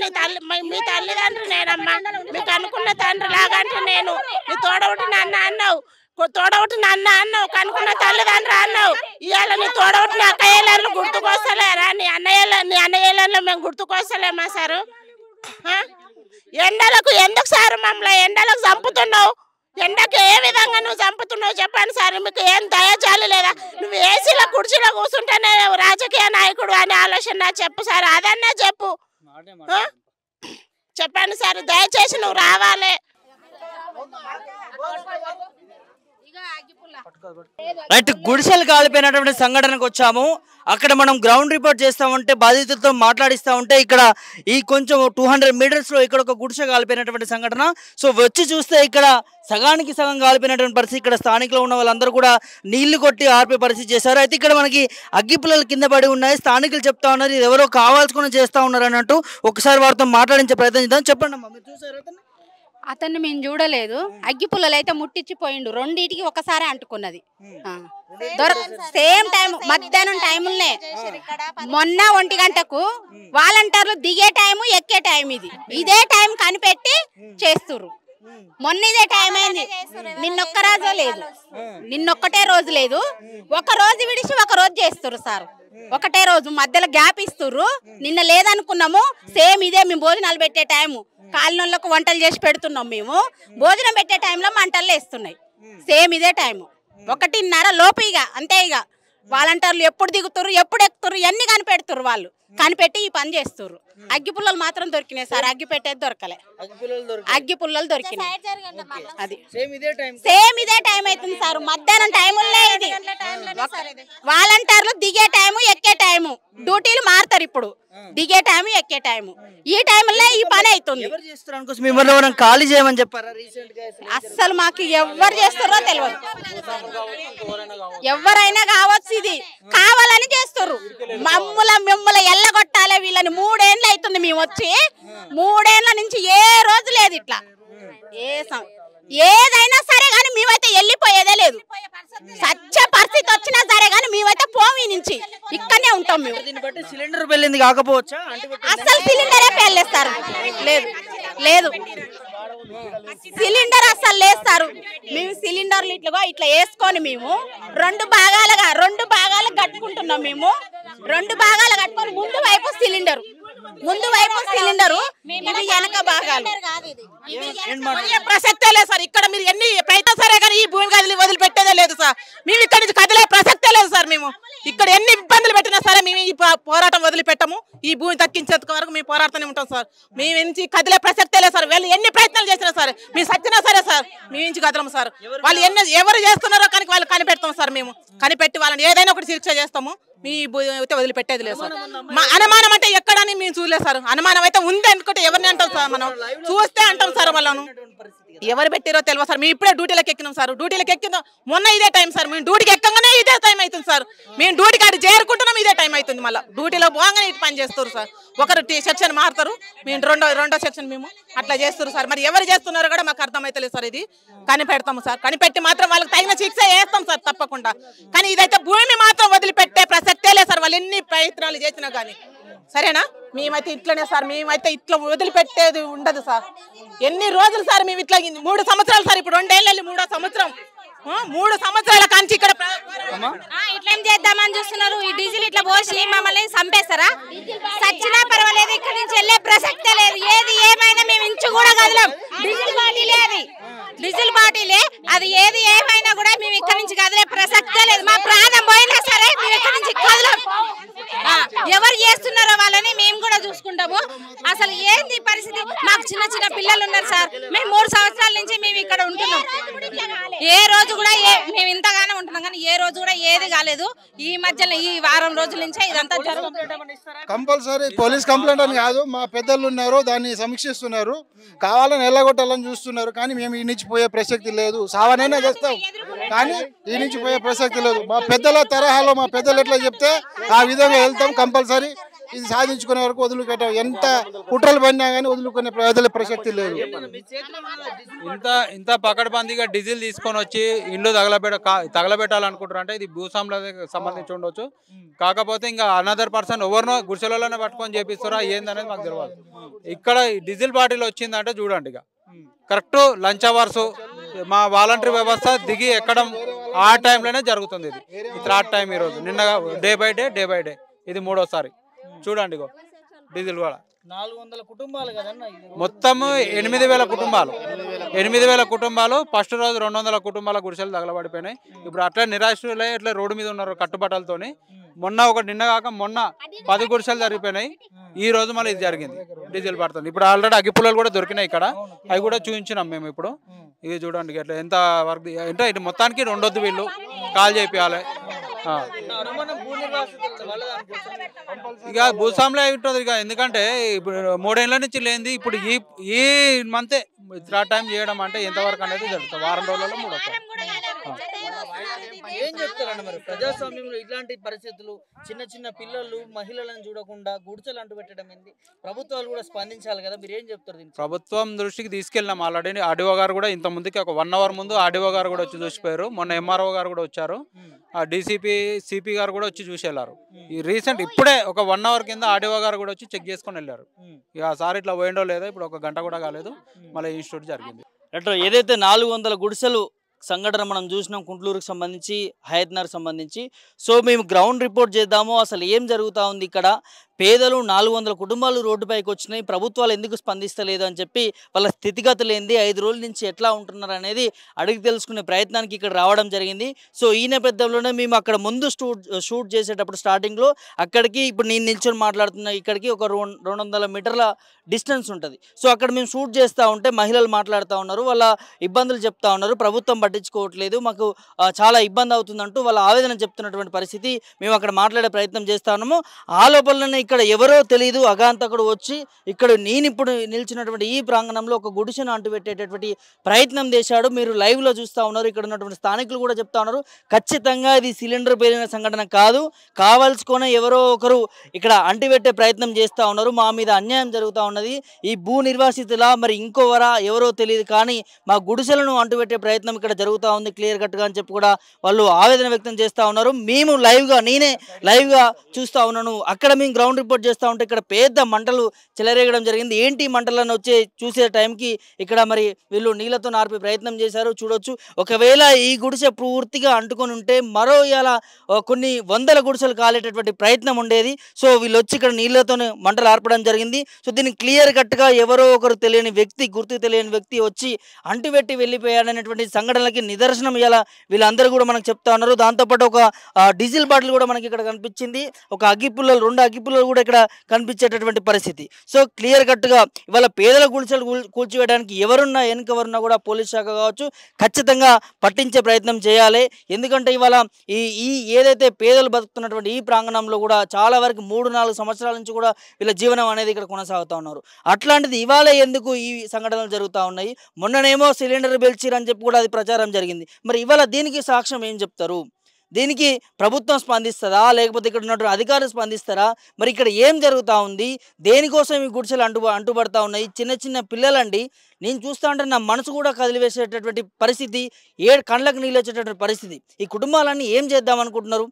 Speaker 6: మీ తల్లిదండ్రులు నేనమ్మా, మీకు అనుకున్న తండ్రి లాగంటే నేను నీ తోడవుటి నాన్న అన్నావు, కనుకున్న తల్లిదండ్రులు అన్నావు. ఇవాళ నీ తోడవుటి అక్కయ్యలు గుర్తుకొస్తలేరా? నీ అన్నయ్యలలో మేము గుర్తుకొస్తలేమా సారు? ఎండలకు ఎందుకు సారు మమ్మల్ని ఎండలకు చంపుతున్నావు? ఎండకు ఏ విధంగా నువ్వు చంపుతున్నావు చెప్పండి సార్. మీకు ఏం దయచాలి లేదా? నువ్వు ఏసీలో కుర్చీలో కూర్చుంటేనే రాజకీయ నాయకుడు అనే ఆలోచన చెప్పు సార్, అదన్నా చెప్పు. చెప్పండి సార్, దయచేసి నువ్వు రావాలి.
Speaker 1: రైట్, గుడిసెలు కాలిపోయినటువంటి సంఘటనకు వచ్చాము. అక్కడ మనం గ్రౌండ్ రిపోర్ట్ చేస్తూ ఉంటే బాధితులతో మాట్లాడిస్తూ ఉంటే ఇక్కడ ఈ కొంచెం 200 మీటర్స్లో ఇక్కడ ఒక గుడిసె కాలిపోయినటువంటి సంఘటన. సో వచ్చి చూస్తే ఇక్కడ సగానికి సగం కాలిపోయినటువంటి పరిస్థితి. ఇక్కడ స్థానికులు ఉన్న వాళ్ళందరూ కూడా నీళ్లు కొట్టి ఆర్పే పరిస్థితి చేశారు. అయితే ఇక్కడ మనకి అగ్గిపుల్లలు కింద పడి ఉన్నాయి. స్థానికులు చెప్తా ఉన్నారు ఇది ఎవరో కావాల్సుకుని చేస్తూ ఉన్నారు అన్నట్టు. ఒకసారి వారితో మాట్లాడించే ప్రయత్నం చేద్దాం. చెప్పండి అమ్మా, మీరు చూసారు
Speaker 9: అతన్ని మేము చూడలేదు. అగ్గిపుల్లలు అయితే ముట్టించిపోయిండు. రెండింటికి ఒకసారి అంటుకున్నది. సేమ్ టైం మధ్యాహ్నం టైములనే మొన్న 1 గంటకు వాలంటీర్లు దిగే టైము ఎక్కే టైం ఇదే టైం కనిపెట్టి చేస్తుర్రు. మొన్న ఇదే టైం అయింది. నిన్నొక్క రోజు లేదు, నిన్నొక్కటే రోజు లేదు. ఒక రోజు విడిచి ఒక రోజు చేస్తుర్రు సార్. ఒకటే రోజు మధ్యలో గ్యాప్ ఇస్తుర్రు. నిన్న లేదనుకున్నాము. సేమ్ ఇదే మేము భోజనాలు పెట్టే టైము. కాలినోళ్ళకు వంటలు చేసి పెడుతున్నాం. మేము భోజనం పెట్టే టైంలో మంటలు వేస్తున్నాయి. సేమ్ ఇదే టైము 1:30 లోపు. ఇక అంతే. ఇక వాలంటీర్లు ఎప్పుడు దిగుతుర్రు, ఎప్పుడు ఎక్కుతుర్రు, ఇవన్నీ కనిపెడుతుర్రు. వాళ్ళు కనిపెట్టి ఈ పని చేస్తుర్రు. అగ్గి పుల్లలు మాత్రం దొరికినాయి సార్. అగ్గి పెట్టేది దొరకలే. అగ్గి పుల్లలు దొరికినాయి. అది సేమ్ ఇదే టైం అవుతుంది సార్. మధ్యాహ్నం టైములే ఇది. వాలంటీర్లు దిగే టైము ఎక్కే టైము డ్యూటీలు మారుతారు. ఇప్పుడు దిగే టైము ఎక్కే టైము ఈ టైంలో ఈ పని అవుతుంది.
Speaker 1: ఖాళీ చేయమని చెప్పారా?
Speaker 9: అస్సలు మాకు ఎవరు చేస్తారో తెలియదు. ఎవరైనా కావచ్చు, ఇది కావాలని చేస్తారు. మిమ్మల్ని ఎల్లగొట్టాలి వీళ్ళని. 3 ఏళ్ళు అవుతుంది మేము వచ్చి. 3 ఏళ్ల నుంచి ఏ రోజు లేదు ఇట్లా. ఏదైనా సరే కానీ మేమైతే వెళ్ళిపోయేదే లేదు. సత్య పరిస్థితి వచ్చినా సరే కానీ మేమైతే పోమి నుంచి ఇక్కడనే ఉంటాం. మేము
Speaker 1: సిలిండర్ పెళ్ళింది కాకపోవచ్చా?
Speaker 9: అసలు సిలిండరే పెళ్ళేస్తారు. లేదు లేదు సిలిండర్ అస్సలు లేస్తారు. మేము సిలిండర్లు ఇట్లా వేసుకొని మేము 2 భాగాలు కట్టుకుంటున్నాం. మేము 2 భాగాలు కట్టుకొని ముందు వైపు సిలిండరు ఇవి వెనక భాగాలు.
Speaker 5: ప్రసక్తే లేదు సార్. ఇక్కడ మీరు ఎన్ని ప్రయత్నం సరే కానీ ఈ భూమి గదిని వదిలిపెట్టేదే లేదు సార్. మేము ఇక్కడ నుంచి కదిలే ప్రసక్తే లేదు సార్. మేము ఇక్కడ ఎన్ని ఇబ్బందులు పెట్టినా సరే మేము ఈ పోరాటం వదిలిపెట్టము. ఈ భూమి దక్కించేంత వరకు మేము పోరాడుతూనే ఉంటాం సార్. మేము నుంచి కదిలే ప్రసక్తే లేదు సార్. వాళ్ళు ఎన్ని ప్రయత్నాలు చేసినా సరే, మేము సచ్చినా సరే సార్, మేము నుంచి కదలము సార్. వాళ్ళు ఎవరు చేస్తున్నారో కానీ వాళ్ళు కనిపెడతాం సార్. మేము కనిపెట్టి వాళ్ళని ఏదైనా ఒకటి శిక్ష చేస్తాము. మీ అయితే వదిలిపెట్టేది లేదు సార్. మా అనుమానం అంటే ఎక్కడని మేము చూడలేదు సార్. అనుమానం అయితే ఉంది అనుకుంటే ఎవరిని అంటాం సార్. మనం చూస్తే అంటాం సార్. వాళ్ళను ఎవరు పెట్టారో తెలియదు సార్. మేము ఇప్పుడే డ్యూటీలకు ఎక్కినాం సార్. డ్యూటీలకు ఎక్కినాం మొన్న ఇదే టైం సార్. మేము డ్యూటీకి ఎక్కగానే ఇదే టైం అవుతుంది సార్. మేము డ్యూటీ కాడి చేరుకుంటున్నాం ఇదే టైం అవుతుంది. మళ్ళీ డ్యూటీలో పోగానే ఇటు పని చేస్తారు సార్. ఒకరు సెక్షన్ మారుతారు, మేము రెండో సెక్షన్ మేము అట్లా చేస్తారు సార్. మరి ఎవరు చేస్తున్నారో కూడా మాకు అర్థమైతలేదు సార్. ఇది కనిపెడతాము సార్. కనిపెట్టి మాత్రం వాళ్ళకి తగిన శిక్ష వేస్తాం సార్ తప్పకుండా. కానీ ఇదైతే భూమి మాత్రం వదిలిపెట్టే ప్రసక్తే లేదు సార్. వాళ్ళు ఎన్ని ప్రయత్నాలు చేసినా కానీ. సరేనా? మేమైతే ఇట్లనే సార్. మేమైతే ఇట్లా వదిలిపెట్టేది ఉండదు సార్. ఎన్ని రోజులు సార్ మేము ఇట్లా 3 సంవత్సరాలు సార్. ఇప్పుడు 2 ఏళ్ళు 3వ సంవత్సరం. 3 సంవత్సరాల కాంచి ఇక్కడ
Speaker 9: ఇట్లా ఏం చేద్దామని చూస్తున్నారు. ఈ డీజిల్ ఇట్లా పోసి మమ్మల్ని చంపేస్తారా? సచ్చినా పర్వాలేదు. ఇక్కడ నుంచి వెళ్ళే ప్రసక్తే లేదు. ఏది ఏమైనా మేము ఇంచు కూడా కదలం. డీజిల్ బాటిలే అది. ఏది ఏమైనా కూడా మేము ఇక్కడ నుంచి కదిలే ప్రసక్తే లేదు. మా ప్రాణం పోయినా సరే మేము ఇక్కడ నుంచి కదలం. ఎవరు చేస్తున్నారో వాళ్ళని మేము కూడా చూసుకుంటాము. అసలు ఏంది పరిస్థితి? మాకు చిన్న పిల్లలు ఉన్నారు సార్. మేము 3 సంవత్సరాల నుంచి మేము ఇక్కడ ఉంటున్నాం. ఏ రోజు కూడా మేము ఇంతగానే ఉంటున్నాం కానీ ఏ రోజు కూడా ఏది కాలేదు. ఈ మధ్యలో ఈ వారం రోజుల నుంచే ఇదంతా జరుగుతుంది.
Speaker 10: కంపల్సరీ పోలీస్ కంప్లైంట్ అని కాదు. మా పెద్దలు ఉన్నారు, దాన్ని సమీక్షిస్తున్నారు. కావాలని ఎల్లగొట్టాలని చూస్తున్నారు. కానీ మేము ఈ నుంచి పోయే ప్రసక్తి లేదు. సావనైనా చేస్తాం కానీ ఈ నుంచి పోయే ప్రసక్తి లేదు. మా పెద్దల తరహాలో మా పెద్దలు ఎట్లా చెప్తే ఆ విధంగా వెళ్తాం. కంపల్సరీ ఇది సాధించుకునే వరకు వదులుకెట్టాం. ఎంత కుట్రలు పడినా కానీ వదులుకునే ప్రసక్తి లేదు.
Speaker 11: ఇంత పకడ్బందీగా డీజిల్ తీసుకొని వచ్చి ఇండ్లు తగలబెట్టాలనుకుంటారు అంటే ఇది భూస్వాములకు సంబంధించి ఉండొచ్చు. కాకపోతే ఇంకా అనదర్ పర్సన్ ఎవరినో గుడిసెలలోనే పట్టుకొని చేపిస్తారా ఏందనేది మాకు తెలియదు. ఇక్కడ డీజిల్ బాటిల్ వచ్చిందంటే చూడండి, ఇక కరెక్ట్ లంచ్ అవర్స్ మా వాలంటరీ వ్యవస్థ దిగి ఎక్కడం ఆ టైంలోనే జరుగుతుంది. ఇది 3rd టైం ఈరోజు. నిన్న డే బై డే ఇది 3వ సారి. చూడండి డీజిల్ కూడా
Speaker 1: 400 కుటుంబాలు కదన్న
Speaker 11: మొత్తము 8,000 కుటుంబాలు 8,000 కుటుంబాలు. ఫస్ట్ రోజు 200 కుటుంబాల గుడిసెలు తగలబడిపోయినాయి. ఇప్పుడు అట్లా నిరాశ్రులై ఇట్లా రోడ్డు మీద ఉన్నారు కట్టుబట్టలతోని. నిన్న కాక మొన్న 10 గుడిసెలు జరిగిపోయినాయి. ఈ రోజు మళ్ళీ ఇది జరిగింది, డీజిల్ పడుతుంది. ఇప్పుడు ఆల్రెడీ అగ్గిపుల్లలు కూడా దొరికినాయి ఇక్కడ, అవి కూడా చూపించినాం మేము. ఇప్పుడు ఇది చూడండి ఎట్లా ఎంత వర్క్ అంటే ఇటు మొత్తానికి రెండొద్దు వీళ్ళు కాల్ చేయాలి. ఇక భూస్వాములే ఉంటుంది ఇక, ఎందుకంటే ఇప్పుడు 3 ఏళ్ళ నుంచి లేనిది ఇప్పుడు ఈ మంతే టైం చేయడం అంటే ఎంతవరకు అనేది జరుగుతుంది. వారం రోజులలో 3 వస్తారు.
Speaker 1: ఏం చెప్తారండి మరి ప్రజాస్వామ్యంలో ఇట్లాంటి పరిస్థితులు? చిన్న చిన్న పిల్లలు మహిళలను చూడకుండా గుడిసెలు అంటు పెట్టడం ఏంది? ప్రభుత్వాలు కూడా స్పందించాలి కదా, మీరు ఏం చెప్తారు దీనికి?
Speaker 11: ప్రభుత్వం దృష్టికి తీసుకెళ్ళినాం ఆల్రెడీ. ఆర్డీఓ గారు కూడా ఇంత ముందుకి ఒక 1 అవర్ ముందు ఆర్డీఓ గారు కూడా వచ్చి చూసిపోయారు. మొన్న ఎంఆర్ఓ గారు కూడా వచ్చారు. ఆ డీసీపీ సిపి గారు కూడా వచ్చి చూసి వెళ్ళారు. ఈ రీసెంట్ ఇప్పుడే ఒక 1 అవర్ కింద ఆర్డీఓ గారు కూడా వచ్చి చెక్ చేసుకొని వెళ్ళారు. ఇక సార్ ఇట్లా పోయిండో లేదో ఇప్పుడు 1 గంట కూడా కాలేదు, మళ్ళీ ఇన్స్టిట్యూట్ జరిగింది.
Speaker 1: అట్లా ఏదైతే 400 గుడిసెలు సంఘటన మనం చూసినాం కుంట్లూరుకు సంబంధించి, హయత్నగర్ సంబంధించి. సో మేము గ్రౌండ్ రిపోర్ట్ చేద్దాము, అసలు ఏం జరుగుతూ ఉంది ఇక్కడ. పేదలు 400 కుటుంబాలు రోడ్డుపైకి వచ్చినాయి, ప్రభుత్వాలు ఎందుకు స్పందిస్తలేదు అని చెప్పి వాళ్ళ స్థితిగతులు ఏంది, 5 రోజుల నుంచి ఎట్లా ఉంటున్నారు అనేది అడిగి తెలుసుకునే ప్రయత్నానికి ఇక్కడ రావడం జరిగింది. సో ఈ నేపథ్యంలోనే మేము అక్కడ ముందు షూట్ చేసేటప్పుడు స్టార్టింగ్లో అక్కడికి ఇప్పుడు నేను నిల్చొని మాట్లాడుతున్న ఇక్కడికి ఒక 200 మీటర్ల డిస్టెన్స్ ఉంటుంది. సో అక్కడ మేము షూట్ చేస్తూ ఉంటే మహిళలు మాట్లాడుతూ ఉన్నారు, వాళ్ళ ఇబ్బందులు చెప్తా ఉన్నారు, ప్రభుత్వం పట్టించుకోవట్లేదు, మాకు చాలా ఇబ్బంది అవుతుందంటూ వాళ్ళ ఆవేదన చెప్తున్నటువంటి పరిస్థితి మేము అక్కడ మాట్లాడే ప్రయత్నం చేస్తూ ఉన్నాము. ఆ లోపలనే ఇక్కడ ఎవరో తెలియదు అగాంతకుడు వచ్చి ఇక్కడ నేను ఇప్పుడు నిలిచినటువంటి ఈ ప్రాంగణంలో ఒక గుడిసెను అంటుపెట్టేటటువంటి ప్రయత్నం చేశాడు. మీరు లైవ్లో చూస్తూ ఉన్నారు. ఇక్కడ ఉన్నటువంటి స్థానికులు కూడా చెప్తా ఉన్నారు, ఖచ్చితంగా ఇది సిలిండర్ పేలిన సంఘటన కాదు, కావాల్సుకొని ఎవరో ఒకరు ఇక్కడ అంటిపెట్టే ప్రయత్నం చేస్తూ ఉన్నారు, మా మీద అన్యాయం జరుగుతూ ఉన్నది, ఈ భూ నిర్వాసితుల మరి ఇంకోవరా ఎవరో తెలియదు కానీ మా గుడిసెలను అంటుపెట్టే ప్రయత్నం ఇక్కడ జరుగుతూ ఉంది క్లియర్ కట్గా అని చెప్పి కూడా వాళ్ళు ఆవేదన వ్యక్తం చేస్తూ ఉన్నారు. మేము నేనే లైవ్గా చూస్తూ ఉన్నాను. అక్కడ మేము గ్రౌండ్ రిపోర్ట్ చేస్తూ ఉంటే ఇక్కడ పెద్ద మంటలు చెలరేగడం జరిగింది. ఏంటి మంటలను వచ్చే చూసే టైంకి ఇక్కడ మరి వీళ్ళు నీళ్ళతో నార్పే ప్రయత్నం చేశారు, చూడొచ్చు. ఒకవేళ ఈ గుడిసె పూర్తిగా అంటుకొని ఉంటే మరో ఇలా కొన్ని 100 గుడిసెలు కాలేటటువంటి ప్రయత్నం ఉండేది. సో వీళ్ళు వచ్చి ఇక్కడ నీళ్ళతో మంటలు ఆర్పడం జరిగింది. సో దీన్ని క్లియర్ కట్గా ఎవరో ఒకరు తెలియని వ్యక్తి, గుర్తు తెలియని వ్యక్తి వచ్చి అంటుపెట్టి వెళ్ళిపోయాడనేటువంటి సంఘటనలకి నిదర్శనం ఇలా వీళ్ళందరూ కూడా మనకు చెప్తా ఉన్నారు. దాంతోపాటు ఒక డీజిల్ బాటిల్ కూడా మనకి ఇక్కడ కనిపించింది, ఒక అగ్గిపుల్లలు 2 అగ్గిపుల్లలు కూడా ఇక్కడ కనిపించేటటువంటి పరిస్థితి. సో క్లియర్ కట్గా ఇవాళ పేదల గుడిసెలు కూల్చివేయడానికి ఎవరున్నా కూడా పోలీస్ శాఖ కావచ్చు ఖచ్చితంగా పట్టించే ప్రయత్నం చేయాలి. ఎందుకంటే ఇవాళ ఈ ఏదైతే పేదలు బతుకుతున్నటువంటి ఈ ప్రాంగణంలో కూడా చాలా వరకు 3-4 సంవత్సరాల నుంచి కూడా వీళ్ళ జీవనం అనేది ఇక్కడ కొనసాగుతూ ఉన్నారు. అట్లాంటిది ఇవాళ ఎందుకు ఈ సంఘటనలు జరుగుతూ ఉన్నాయి? మొన్ననేమో సిలిండర్ బెల్చిరని చెప్పి కూడా అది ప్రచారం జరిగింది. మరి ఇవాళ దీనికి సాక్ష్యం ఏం చెప్తారు? దీనికి ప్రభుత్వం స్పందిస్తుందా, లేకపోతే ఇక్కడ ఉన్నటువంటి అధికారులు స్పందిస్తారా? మరి ఇక్కడ ఏం జరుగుతూ ఉంది? దేనికోసం ఈ గుడిసెలు అంటుబడతా ఉన్నాయి? చిన్న చిన్న పిల్లలండి, నేను చూస్తూ ఉంటే నా మనసు కూడా కదిలివేసేటటువంటి పరిస్థితి, కళ్ళకు నీళ్ళు వచ్చేటటువంటి పరిస్థితి. ఈ కుటుంబాలన్నీ ఏం చేద్దాం అనుకుంటున్నారు?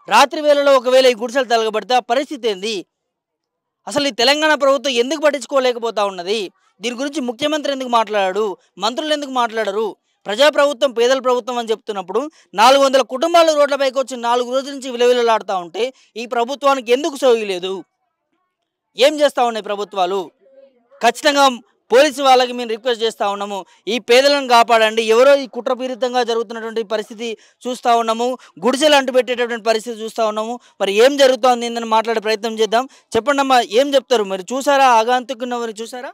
Speaker 1: రాత్రి వేళలో ఒకవేళ ఈ గుడిసెలు తలగబడితే ఆ పరిస్థితి ఏంది? అసలు ఈ తెలంగాణ ప్రభుత్వం ఎందుకు పట్టించుకోలేకపోతా ఉన్నది? దీని గురించి ముఖ్యమంత్రి ఎందుకు మాట్లాడాడు? మంత్రులు ఎందుకు మాట్లాడరు? ప్రజాప్రభుత్వం, పేదల ప్రభుత్వం అని చెప్తున్నప్పుడు 400 కుటుంబాలు రోడ్లపైకి వచ్చి 4 రోజుల నుంచి విలవిలలాడుతూ ఉంటే ఈ ప్రభుత్వానికి ఎందుకు సోయలేదు? ఏం చేస్తూ ఉన్నాయి ప్రభుత్వాలు? ఖచ్చితంగా పోలీసు వాళ్ళకి మేము రిక్వెస్ట్ చేస్తూ ఉన్నాము, ఈ పేదలను కాపాడండి. ఎవరో ఈ కుట్రపూరితంగా జరుగుతున్నటువంటి పరిస్థితి చూస్తూ ఉన్నాము, గుడిసెలు అంటుపెట్టేటటువంటి పరిస్థితి చూస్తూ ఉన్నాము. మరి ఏం జరుగుతోంది ఏందని మాట్లాడే ప్రయత్నం చేద్దాం. చెప్పండి అమ్మా, ఏం చెప్తారు? మరి చూసారా ఆగాంతుకున్నవని చూసారా?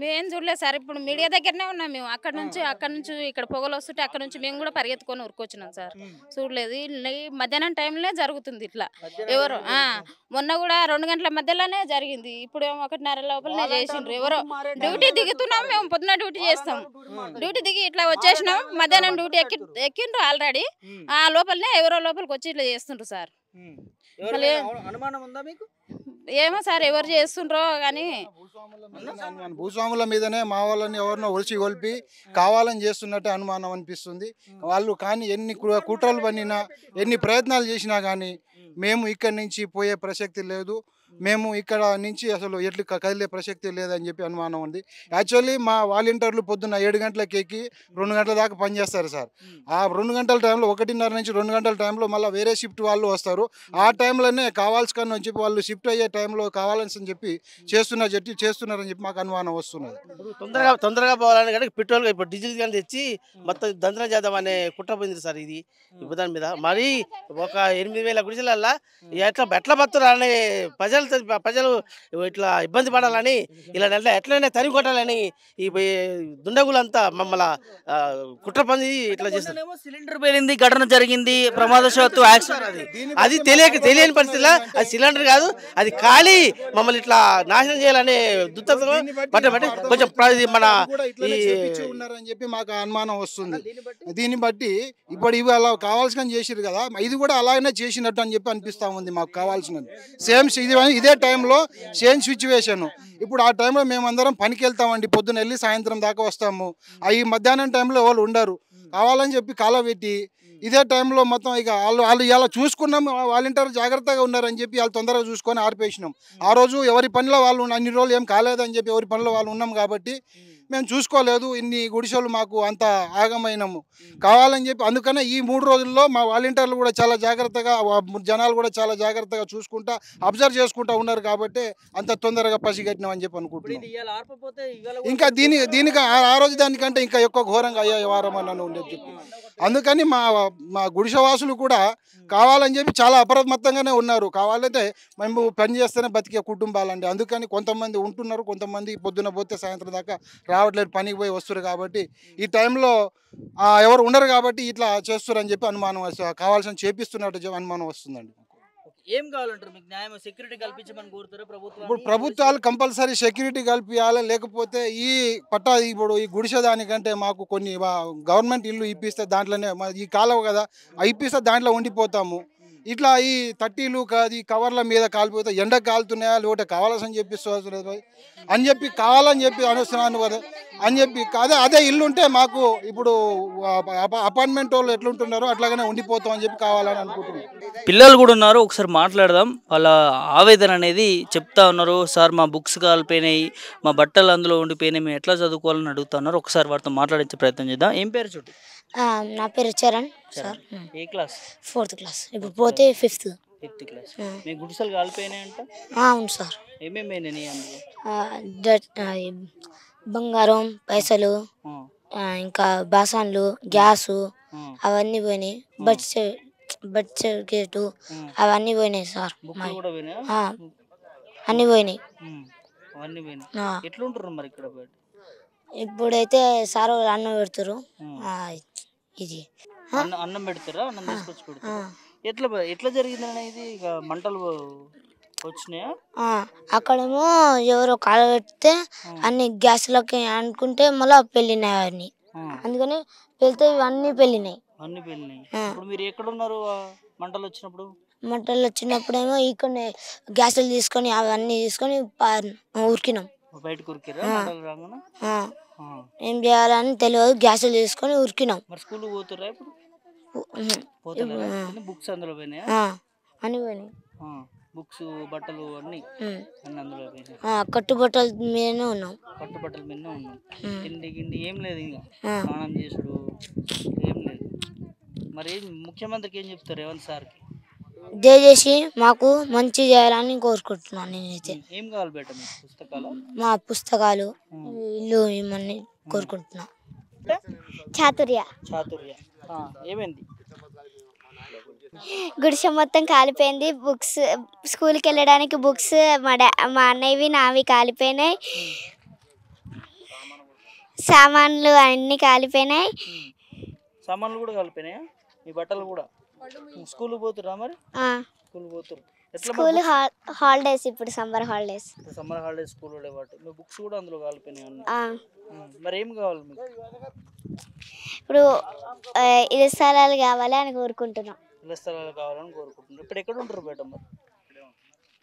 Speaker 12: మేము చూడలేదు సార్, ఇప్పుడు మీడియా దగ్గరనే ఉన్నాం మేము. అక్కడ నుంచి ఇక్కడ పొగలు వస్తుంటే అక్కడ నుంచి మేము కూడా పరిగెత్తుకొని ఉరుకొచ్చినాం సార్. చూడలేదు, మధ్యాహ్నం టైంలో జరుగుతుంది ఇట్లా. ఎవరు మొన్న కూడా 2 గంటల మధ్యలోనే జరిగింది. ఇప్పుడు 1:30 లోపలనే చేసిండ్రు. ఎవరో డ్యూటీ దిగుతున్నాం మేము, పొద్దున డ్యూటీ చేస్తాం, డ్యూటీ దిగి ఇట్లా వచ్చేసినాం. మధ్యాహ్నం డ్యూటీ ఎక్కిండ్రు ఆల్రెడీ. ఆ లోపలనే ఎవరో లోపలికి వచ్చి ఇట్లా చేస్తుండ్రు సార్.
Speaker 1: అనుమానం ఉందా మీకు?
Speaker 12: ఏమో సార్ ఎవరు చేస్తుండ్రో కానీ
Speaker 10: భూస్వాముల మీదనే మా వాళ్ళని ఎవరినో ఒలిచి కొలిపి కావాలని చేస్తున్నట్టే అనుమానం అనిపిస్తుంది. వాళ్ళు కానీ ఎన్ని కుట్రలు పన్నినా, ఎన్ని ప్రయత్నాలు చేసినా కానీ మేము ఇక్కడి నుంచి పోయే ప్రసక్తి లేదు. మేము ఇక్కడ నుంచి అసలు ఎట్లు కదిలే ప్రసక్తి లేదని చెప్పి అనుమానం ఉంది. యాక్చువల్లీ మా వాలంటీర్లు పొద్దున్న 7 గంటలకు ఎక్కి 2 గంటల దాకా పనిచేస్తారు సార్. ఆ 2 గంటల టైంలో 1:30 నుంచి 2 గంటల టైంలో మళ్ళీ వేరే షిఫ్ట్ వాళ్ళు వస్తారు. ఆ టైంలోనే కావాల్సి అని చెప్పి వాళ్ళు షిఫ్ట్ అయ్యే టైంలో కావాలని చెప్పి చేస్తున్నారని చెప్పి మాకు అనుమానం వస్తున్నది.
Speaker 13: తొందరగా పోవాలని కానీ పెట్రోల్ ఇప్పుడు డీజిల్ కానీ తెచ్చి మొత్తం దందన చేద్దాం అనే కుట్ర పోయింది సార్. ఇది ఇప్పుడు దాని మీద మరి ఒక 8,000 గుడిసెలల్లా ఎట్లా బతురాలని ప్రజలు ఇట్లా ఇబ్బంది పడాలని ఇలా ఎట్లయినా తరిమి కొట్టాలని ఈ దుండగులంతా మమ్మల్ని కుట్ర పని ఇట్లా చేస్తారు.
Speaker 1: సిలిండర్ పేలింది, ఘటన జరిగింది, ప్రమాదవశాత్తు యాక్సిడెంట్.
Speaker 13: అది తెలియని పరిస్థితిలో అది సిలిండర్ కాదు, అది ఖాళీ మమ్మల్ని ఇట్లా నాశనం చేయాలనే దుత్తతో బట్టి కొంచెం మన
Speaker 10: ఉన్నారని చెప్పి మాకు అనుమానం వస్తుంది. దీన్ని బట్టి ఇప్పుడు ఇవి అలా కావాల్సిన చేసిరు కదా, ఇది కూడా అలాగనే చేసినట్టు అని చెప్పి అనిపిస్తా ఉంది మాకు కావాల్సినది. సేమ్ ఇదే టైంలో సేమ్ సిచ్యువేషన్. ఇప్పుడు ఆ టైంలో మేమందరం పనికి వెళ్తామండి, పొద్దున్న వెళ్ళి సాయంత్రం దాకా వస్తాము. ఈ మధ్యాహ్నం టైంలో వాళ్ళు ఉండరు, కావాలని చెప్పి కాలబెట్టి ఇదే టైంలో మొత్తం ఇక వాళ్ళు ఇలా చూసుకున్నాం. వాలంటీర్ జాగ్రత్తగా ఉన్నారని చెప్పి వాళ్ళు తొందరగా చూసుకొని ఆర్పేసినాం. ఆ రోజు ఎవరి పనిలో వాళ్ళు అన్ని రోజులు ఏం కాలేదని చెప్పి ఎవరి పనిలో వాళ్ళు ఉన్నాం కాబట్టి మేము చూసుకోలేదు. ఇన్ని గుడిసెలు మాకు అంత ఆగమైనాము కావాలని చెప్పి. అందుకనే ఈ 3 రోజుల్లో మా వాలంటీర్లు కూడా చాలా జాగ్రత్తగా, జనాలు కూడా చాలా జాగ్రత్తగా చూసుకుంటా అబ్జర్వ్ చేసుకుంటా ఉన్నారు కాబట్టి అంత తొందరగా పసిగట్టినాం అని చెప్పి అనుకుంటున్నాం. ఇంకా దీనికి ఆ రోజు దానికంటే ఇంకా ఎక్కువ ఘోరంగా అయ్యే వారం అన్న ఉండేది చెప్పి. అందుకని మా గుడిసెవాసులు కూడా కావాలని చెప్పి చాలా అప్రమత్తంగానే ఉన్నారు. కావాలంటే మేము పని చేస్తేనే బతికే కుటుంబాలండి. అందుకని కొంతమంది ఉంటున్నారు, కొంతమంది పొద్దున పోతే సాయంత్రం దాకా రావట్లేదు, పనికి పోయి వస్తారు. కాబట్టి ఈ టైంలో ఎవరు ఉండరు కాబట్టి ఇట్లా చేస్తారని చెప్పి అనుమానం వస్తుంది. కావాల్సిన చేపిస్తున్నట్టు అనుమానం వస్తుందండి.
Speaker 1: ఏం కావాలంటారు మీకు? న్యాయం, సెక్యూరిటీ కల్పించమని కోరుతారు ప్రభుత్వం?
Speaker 10: ఇప్పుడు ప్రభుత్వాలు కంపల్సరీ సెక్యూరిటీ కల్పించాలి. లేకపోతే ఇప్పుడు ఈ గుడిసె దానికంటే మాకు కొన్ని గవర్నమెంట్ ఇల్లు ఇప్పిస్తే దాంట్లోనే ఈ కాలువ కదా ఇప్పిస్తే దాంట్లో ఉండిపోతాము. ఇట్లా ఈ తట్టీలు ఈ కవర్ల మీద కాలిపోతే ఎండ కాలుతున్నాయా లేకపోతే కావాల్సిన చెప్పిస్తుంది అని చెప్పి కావాలని చెప్పి అనుస్తున్నాను కదా అని చెప్పి అదే ఇల్లు ఉంటే మాకు ఇప్పుడు అపార్ట్మెంట్ వాళ్ళు ఎట్లుంటున్నారో అట్లాగనే ఉండిపోతాం అని చెప్పి కావాలని అనుకుంటున్నాం.
Speaker 1: పిల్లలు కూడా ఉన్నారు, ఒకసారి మాట్లాడదాం. వాళ్ళ ఆవేదన అనేది చెప్తా ఉన్నారు. సార్ మా బుక్స్ కాలిపోయినాయి, మా బట్టలు అందులో ఉండిపోయినాయి, మేము ఎట్లా చదువుకోవాలని అడుగుతా ఉన్నారు. ఒకసారి వారితో మాట్లాడించే ప్రయత్నం చేద్దాం. ఏం పేరు చూడు?
Speaker 14: నా పేరు చరణ్ సార్.
Speaker 1: ఏ క్లాస్?
Speaker 14: 4th class. ఇప్పుడు పోతే 5th
Speaker 1: క్లాస్. మీ గుడిసెలు కాలిపోయినాయంట?
Speaker 14: అవును సార్.
Speaker 1: ఏమేమి అందులో?
Speaker 14: బంగారం, పైసలు, ఇంకా బాసన్లు, గ్యాసు అవన్నీ పోయినాయి. బర్త్ సర్టిఫికేట్ అవన్నీ పోయినాయి సార్. అన్నీ పోయినాయి.
Speaker 1: ఎట్లుంటారు మరి ఇక్కడ?
Speaker 14: ఇప్పుడైతే సార్ అన్నం పెడతారు. ఇది
Speaker 1: అన్నం పెడతారా? అన్నం తీసుకొచ్చి పెడతారా? ఎట్లా జరిగిందని ఇది? ఇక మంటలు వచ్చినాయా?
Speaker 14: అక్కడేమో ఎవరో కాలు పెడితే అన్ని గ్యాస్లకి అనుకుంటే మళ్ళీ పెళ్ళినాయి అవన్నీ. అందుకని వెళ్తే ఇవన్నీ పెళ్ళినాయి.
Speaker 1: ఇప్పుడు మీరు ఎక్కడ ఉన్నారు మంటలు వచ్చినప్పుడు?
Speaker 14: మంటలు వచ్చినప్పుడేమో ఇక్కడ గ్యాసులు తీసుకొని అవన్నీ తీసుకొని ఉరికినాం.
Speaker 1: బయటకు ఉరికిరా?
Speaker 14: ఏం చేయాలని తెలియదు, గ్యాసులు తీసుకొని ఉరికినాం.
Speaker 1: స్కూల్ పోతురా ఇప్పుడు? బుక్స్ అందులో పోయినాయా?
Speaker 14: అన్ని పోయినాయి.
Speaker 1: బుక్స్, బట్టలు అన్ని అందులో పోయినాయి.
Speaker 14: కట్టుబట్టల మీదనే ఉన్నాం.
Speaker 1: కట్టుబట్టల మీదనే ఉన్నాం. తిండి గిండి ఏం లేదు, ఇంకా స్నానం చేసుడు ఏం లేదు. మరి ముఖ్యమంత్రికి ఏం చెప్తారు రేవంత్ సార్కి?
Speaker 14: దయచేసి మాకు మంచి చేయాలని కోరుకుంటున్నాను. నేనైతే
Speaker 1: ఏం కావాలి బేట? మీకు పుస్తకాలు?
Speaker 14: మా పుస్తకాలు, ఇల్లు ఇవన్నీ కోరుకుంటున్నా.
Speaker 15: చాతుర్య.
Speaker 1: ఏమైంది?
Speaker 15: గుడిసె మొత్తం కాలిపోయింది. బుక్స్, స్కూల్కి వెళ్ళడానికి బుక్స్ మా అన్నయ్యవి నావి కాలిపోయినాయి. సామాన్లు అన్నీ కాలిపోయినాయి.
Speaker 1: సామాన్లు కూడా కాలిపోయినాయా? మీ బట్టలు కూడా? స్కూల్ పోతురా మరి? స్కూల్ పోతురు.
Speaker 15: స్కూల్ హాలిడేస్, ఇప్పుడు సమ్మర్ హాలిడేస్.
Speaker 1: స్కూల్ వాటి మీ బుక్స్ కూడా అందులో కాలిపోయినాయి. మరి ఏం కావాలి మీకు?
Speaker 15: ఇప్పుడు ఇళ్ళ స్థలాలు కావాలి అని కోరుకుంటున్నాం.
Speaker 1: ఇళ్ళ స్థలాలు కావాలని కోరుకుంటున్నాం. ఇప్పుడు ఎక్కడ ఉంటారు బయట? మరి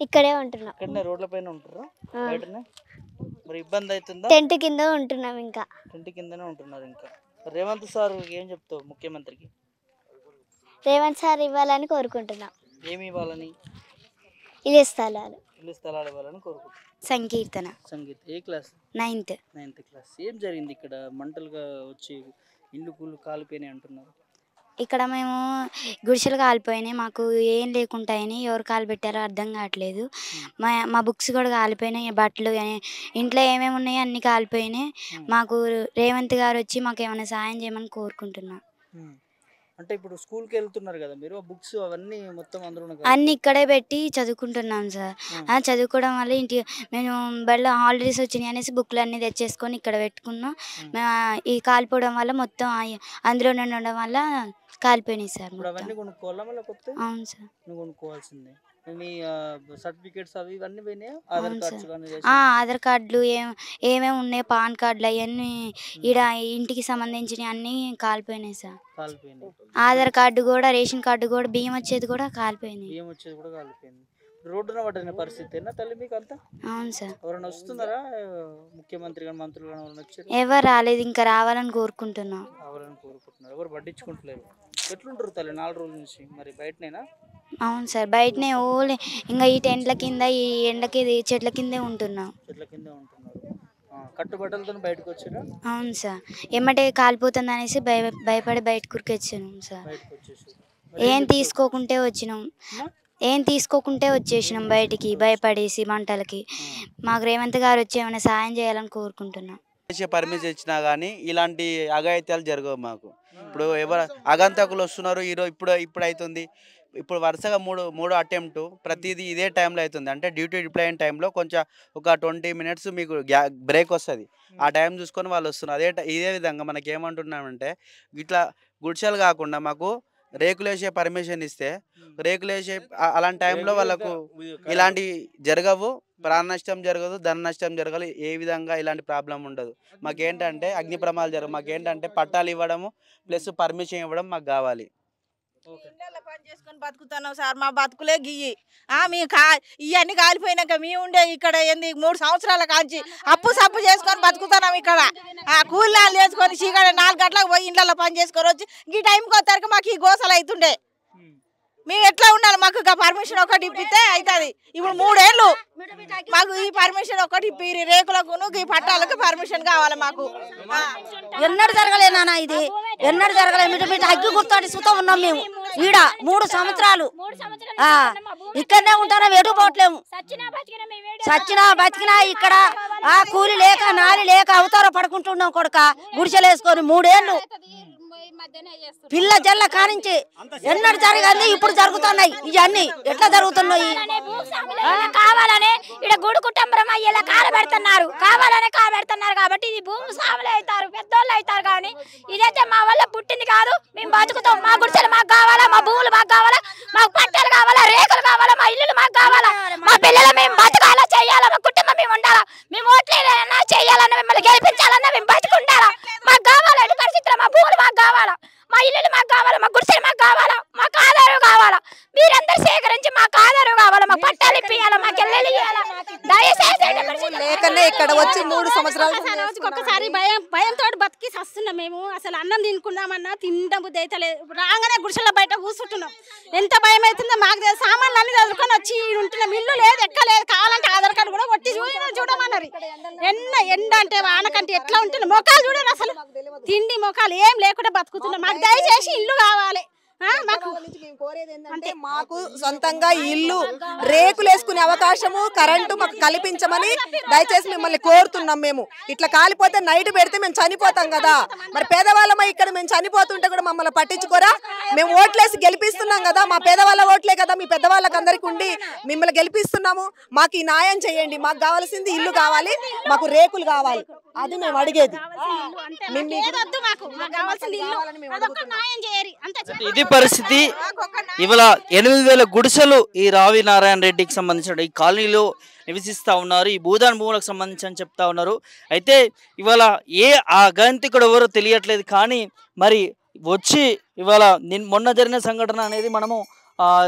Speaker 15: ఇక్కడే ఉంటున్నాం.
Speaker 1: ఇక్కడనే రోడ్ల పైన ఉంటారా? బయటనే? మరి ఇబ్బంది అవుతుందా?
Speaker 15: టెంట్ కింద ఉంటున్నాం. ఇంకా
Speaker 1: టెంట్ కిందనే ఉంటున్నారు. ఇంకా రేవంత్ సార్ ఏం చెప్తావు ముఖ్యమంత్రికి?
Speaker 15: రేవంత్ సార్ ఇవ్వాలని కోరుకుంటున్నాం.
Speaker 1: ఏమి ఇవ్వాలని?
Speaker 15: ఇళ్ళ స్థలాలు.
Speaker 1: ఇల్లు స్థలాలు ఇవ్వాలని కోరుకుంటున్నాను.
Speaker 14: సంకీర్తన
Speaker 1: సంగీత్ ఏ క్లాస్?
Speaker 14: 9th.
Speaker 1: 9th class. ఏం జరిగింది ఇక్కడ? మంటలుగా వచ్చి ఇల్లు కూలు కాలిపోయినాయి అంటున్నారు.
Speaker 14: ఇక్కడ మేము గుడిసెలు కాలిపోయినాయి, మాకు ఏం లేకుంటాయని ఎవరు కాలు పెట్టారో అర్థం కావట్లేదు. మా బుక్స్ కూడా కాలిపోయినాయి, బట్టలు ఇంట్లో ఏమేమి ఉన్నాయో అన్నీ కాలిపోయినాయి. మాకు రేవంత్ గారు వచ్చి మాకు ఏమైనా సాయం చేయమని కోరుకుంటున్నాం.
Speaker 1: అంటే ఇప్పుడు స్కూల్కి వెళ్తున్నారు కదా మీరు, బుక్స్ అవన్నీ మొత్తం అందులో
Speaker 14: అన్నీ ఇక్కడే పెట్టి చదువుకుంటున్నాం సార్. చదువుకోవడం వల్ల ఇంటి మేము బళ్ళ హాలిడేస్ వచ్చినాయి అనేసి బుక్లు అన్నీ తెచ్చేసుకొని ఇక్కడ పెట్టుకున్నాం. మేము ఈ కాలిపోవడం వల్ల మొత్తం అందులో ఉండడం వల్ల కాలిపోయినాయి సార్.
Speaker 1: అవన్నీ కొనుక్కోవాలా మళ్ళీ కొత్త?
Speaker 14: అవును సార్.
Speaker 1: నువ్వు కొనుక్కోవాల్సిందే. మీ సర్టిఫికేట్స్ అవి ఇవన్నీ పోయినాయా? ఆధార్ కార్డ్స్ కానీ
Speaker 14: ఆధార్ కార్డులు ఏమేమి ఉన్నాయి, పాన్ కార్డులు అవన్నీ ఈడ ఇంటికి సంబంధించినవి అన్నీ కాలిపోయినాయి సార్.
Speaker 1: కాలిపోయినాయి.
Speaker 14: ఆధార్ కార్డు కూడా, రేషన్ కార్డు కూడా, బియ్యం వచ్చేది కూడా కాలిపోయినాయి.
Speaker 1: బియ్యం వచ్చేది కూడా కాలిపోయింది. రోడ్డున పడిన పరిస్థితి తల్లి మీకు అంతా?
Speaker 14: అవును సార్.
Speaker 1: ఎవరైనా వస్తున్నారా? ముఖ్యమంత్రి కానీ మంత్రులు కానీ ఎవరైనా వచ్చారు?
Speaker 14: ఎవరు రాలేదు, ఇంకా రావాలని కోరుకుంటున్నాం.
Speaker 1: రావాలని కోరుకుంటున్నారు. ఎవరు పట్టించుకుంటలేరు. ఎట్లుంటారు తల్లి 4 రోజుల నుంచి? మరి బయటనేనా?
Speaker 14: అవును సార్, బయటనే ఓన్లీ ఇంకా ఈ టెంట్ల కింద, ఈ ఎండకి చెట్ల కిందే ఉంటున్నాం.
Speaker 1: చెట్ల కిందే ఉంటున్నారు. కట్టుబట్టలతో బయటకు వచ్చారా?
Speaker 14: అవును సార్. ఎమ్మటే కాలిపోతుంది అనేసి భయపడి బయటకు వచ్చాను సార్. ఏం తీసుకోకుంటే వచ్చేసినాం బయటికి భయపడేసి మంటలకి. మాకు రేవంత్ గారు వచ్చి ఏమైనా సాయం చేయాలని కోరుకుంటున్నాం.
Speaker 16: పర్మిషన్ ఇచ్చినా కానీ ఇలాంటి అఘాయిత్యాలు జరగవు మాకు. ఇప్పుడు ఎవరు అగంతకులు వస్తున్నారు ఈరోజు ఇప్పుడు అవుతుంది. ఇప్పుడు వరుసగా మూడు అటెంప్ట్ ప్రతిదీ ఇదే టైంలో అవుతుంది. అంటే డ్యూటీ రిప్లై అయిన టైంలో కొంచెం ఒక 20 minutes మీకు బ్రేక్ వస్తుంది. ఆ టైం చూసుకొని వాళ్ళు వస్తున్నారు. ఇదే విధంగా మనకి ఏమంటున్నామంటే ఇట్లా గుడిసెలు కాకుండా మాకు రేకులేసే పర్మిషన్ ఇస్తే రేకులేసే అలాంటి టైంలో వాళ్ళకు ఇలాంటి జరగవు, ప్రాణ నష్టం జరగదు, ధన నష్టం జరగదు, ఏ విధంగా ఇలాంటి ప్రాబ్లం ఉండదు. మాకేంటంటే అగ్ని ప్రమాదాలు జరగదు. మాకేంటంటే పట్టాలు ఇవ్వడము ప్లస్ పర్మిషన్ ఇవ్వడం మాకు కావాలి.
Speaker 5: పని చేసుకొని బతుకుతున్నాం సార్. మా బతుకులే గియ్యి. మేము ఇవన్నీ కాలిపోయినాక మేము ఉండే ఇక్కడ ఏంది 3 సంవత్సరాల కాంచి అప్పు సప్పు చేసుకొని బతుకుతున్నాం. ఇక్కడ కూలీలు వేసుకొని చీకటి 4 గంటలకు పోయి ఇండ్లలో పని చేసుకొని వచ్చి ఈ టైంకి వచ్చాక మాకు ఈ గోసలు అవుతుండే. మేము ఎట్లా ఉండాలి? మాకు పర్మిషన్ ఒకటి ఇప్పితే అవుతుంది. ఇప్పుడు 3 ఏళ్ళు మాకు ఈ పర్మిషన్ ఒకటి ఇప్పి రేకులకు ఈ పట్టాలకు పర్మిషన్ కావాలి మాకు.
Speaker 17: ఎన్నడూ జరగలే నాన్న, ఇది ఎన్నడూ జరగలే. మిట అగ్గి గుర్తోటి సుతం ఉన్నాం మేము ఈడ 3 సంవత్సరాలు. ఇక్కడనే ఉంటారా, ఎటు పోవట్లేము. సచ్చినా బతికినా ఇక్కడ కూలి లేక నాలి లేక అవతార పడుకుంటున్నాం కొడుక గుడిసెలు వేసుకొని 3 ఏళ్ళు. పిల్ల జల్ల కానించి ఎన్నడూ జరగంది, ఇప్పుడు జరుగుతున్నాయి. ఇవన్నీ ఎట్లా జరుగుతున్నాయి?
Speaker 7: కావాలనే ఇక్కడ గుడి కుటుంబం అయ్యేలా కాలబెడుతున్నారు, కావాలనే కాలబెడుతున్నారు. కాబట్టి ఇది భూమి సాములు అవుతారు, పెద్దోళ్ళు అవుతారు. కానీ ఇదైతే మా వల్ల పుట్టింది కాదు. మేము బతుకుతాం. మా గుడిసెలు మాకు కావాలా, మా భూములు మాకు కావాలా, మాకు పట్టెలు కావాలా, రేకులు కావాలా, మా ఇల్లులు మాకు కావాలా, మా పిల్లలు మేము బతకాలా, చెయ్యాలా, మా కుటుంబం మేము ఉండాలా, మేము ఓట్లేదన్నా చెయ్యాలన్నా, మిమ్మల్ని గెలిపించాలన్నా, మేము బతుకుండాలా, మాకు కావాలా. ఎటు పరిస్థితుల్లో మా భూములు మాకు కావాలా, మా ఇల్లులు మాకు కావాలా, మా గుడిసెలు మాకు కావాలా, మాకు ఆధారం కావాలా. మీరందరూ సేకరించి మాకు ఆధారం కావాలా, మా పట్టాలు ఇప్పియాలా, మాకు ఇల్లు ఇవ్వాలా. దయచేసి
Speaker 18: లేకనే ఇక్కడ వచ్చి 3 సంవత్సరాలు
Speaker 19: ఒక్కొక్కసారి భయంతో బతికి వస్తున్నాం మేము. అసలు అన్నం తినుకున్నామన్నా తినడం బుద్ధి అయితే లేదు. రాగానే గుడిసెల బయట కూర్చుంటున్నాం. ఎంత భయం అవుతుందో మాకు తెలుసు. సామాన్లు అన్ని చదువుకొని వచ్చి ఉంటున్నాం. ఇల్లు లేదు, ఎక్కలేదు. కావాలంటే ఆధార్ కార్డు కూడా కొట్టి చూడమన్నారు. ఎండ అంటే వానకంటే ఎట్లా ఉంటుంది, మొఖాలు చూడండి. అసలు తిండి మొఖాలు ఏం లేకుండా బతుకుతున్నాం. మాకు దయచేసి ఇల్లు కావాలి.
Speaker 18: అంటే మాకు సొంతంగా ఇల్లు, రేకులు వేసుకునే అవకాశము, కరెంటు మాకు కల్పించమని దయచేసి మిమ్మల్ని కోరుతున్నాం. మేము ఇట్లా కాలిపోతే నైట్ పెడితే మేము చనిపోతాం కదా. మరి పేదవాళ్ళమై ఇక్కడ మేము చనిపోతుంటే కూడా మమ్మల్ని పట్టించుకోరా? మేము ఓట్లేసి గెలిపిస్తున్నాం కదా, మా పేదవాళ్ళ ఓట్లే కదా మీ పెద్దవాళ్ళకి అందరికి ఉండి మిమ్మల్ని గెలిపిస్తున్నాము. మాకు ఈ న్యాయం చేయండి. మాకు కావాల్సింది ఇల్లు కావాలి, మాకు రేకులు కావాలి. అది మేము అడిగేది.
Speaker 1: ఇది పరిస్థితి. ఇవాళ 8,000 గుడిసెలు ఈ రావి నారాయణ రెడ్డికి సంబంధించిన ఈ కాలనీలో నివసిస్తూ ఉన్నారు. ఈ భూదాన్ భూములకు సంబంధించి అని చెప్తా ఉన్నారు. అయితే ఇవాళ ఆ గంతికుడు ఎవరో తెలియట్లేదు. కానీ మరి వచ్చి ఇవాళ మొన్న జరిగిన సంఘటన అనేది మనము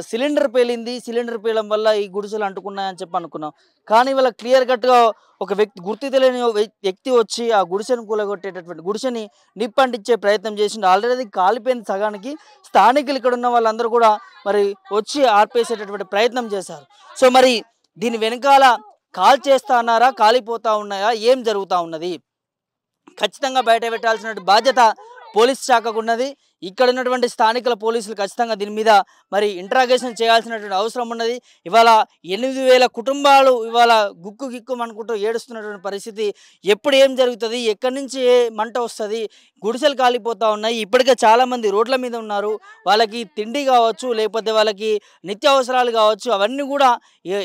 Speaker 1: సిలిండర్ పేలింది, సిలిండర్ పేలడం వల్ల ఈ గుడిసెలు అంటుకున్నాయని చెప్పి అనుకున్నాం. కానీ ఇవాళ క్లియర్ కట్గా ఒక గుర్తు తెలియని వ్యక్తి వచ్చి ఆ గుడిసెను కూలగొట్టేటటువంటి గుడిసెని నిప్పంటించే ప్రయత్నం చేసిండు. ఆల్రెడీ కాలిపోయిన సగానికి స్థానికులు ఇక్కడ ఉన్న వాళ్ళందరూ కూడా మరి వచ్చి ఆర్పేసేటటువంటి ప్రయత్నం చేశారు. సో మరి దీని వెనకాల కాల్ చేస్తా అన్నారా, కాలిపోతా ఉన్నాయా, ఏం జరుగుతూ ఉన్నది? ఖచ్చితంగా బయట పెట్టాల్సిన బాధ్యత పోలీస్ శాఖకు ఉన్నది. ఇక్కడ ఉన్నటువంటి స్థానికుల పోలీసులు ఖచ్చితంగా దీని మీద మరి ఇంట్రాగేషన్ చేయాల్సినటువంటి అవసరం ఉన్నది. ఇవాళ 8,000 కుటుంబాలు ఇవాళ గుక్కు గిక్కు అనుకుంటూ ఏడుస్తున్నటువంటి పరిస్థితి. ఎప్పుడు ఏం జరుగుతుంది, ఎక్కడి నుంచి ఏ మంట వస్తుంది, గుడిసెలు కాలిపోతూ ఉన్నాయి. ఇప్పటికే చాలామంది రోడ్ల మీద ఉన్నారు. వాళ్ళకి తిండి కావచ్చు, లేకపోతే వాళ్ళకి నిత్యావసరాలు కావచ్చు, అవన్నీ కూడా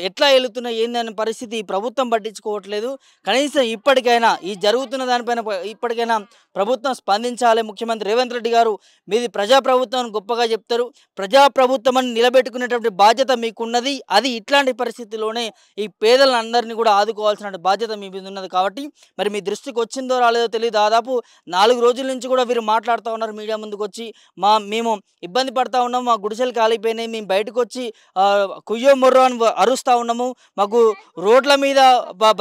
Speaker 1: ఎట్లా వెళుతున్నాయి ఏందనే పరిస్థితి ప్రభుత్వం పట్టించుకోవట్లేదు. కనీసం ఇప్పటికైనా ఈ జరుగుతున్న దానిపైన ఇప్పటికైనా ప్రభుత్వం స్పందించాలి. ముఖ్యమంత్రి రేవంత్ రెడ్డి గారు మీది ప్రజాప్రభుత్వం గొప్పగా చెప్తారు. ప్రజాప్రభుత్వం అని నిలబెట్టుకునేటువంటి బాధ్యత మీకున్నది. అది ఇట్లాంటి పరిస్థితుల్లోనే ఈ పేదలందరినీ కూడా ఆదుకోవాల్సిన బాధ్యత మీ మీద ఉన్నది. కాబట్టి మరి మీ దృష్టికి వచ్చిందో రాలేదో తెలియదు. దాదాపు 4 రోజుల నుంచి కూడా వీరు మాట్లాడుతూ ఉన్నారు మీడియా ముందుకు వచ్చి. మేము ఇబ్బంది పడతా ఉన్నాము, మా గుడిసెలు కాలిపోయినాయి, మేము బయటకు వచ్చి కుయ్యో మొర్రో అని అరుస్తూ ఉన్నాము, మాకు రోడ్ల మీద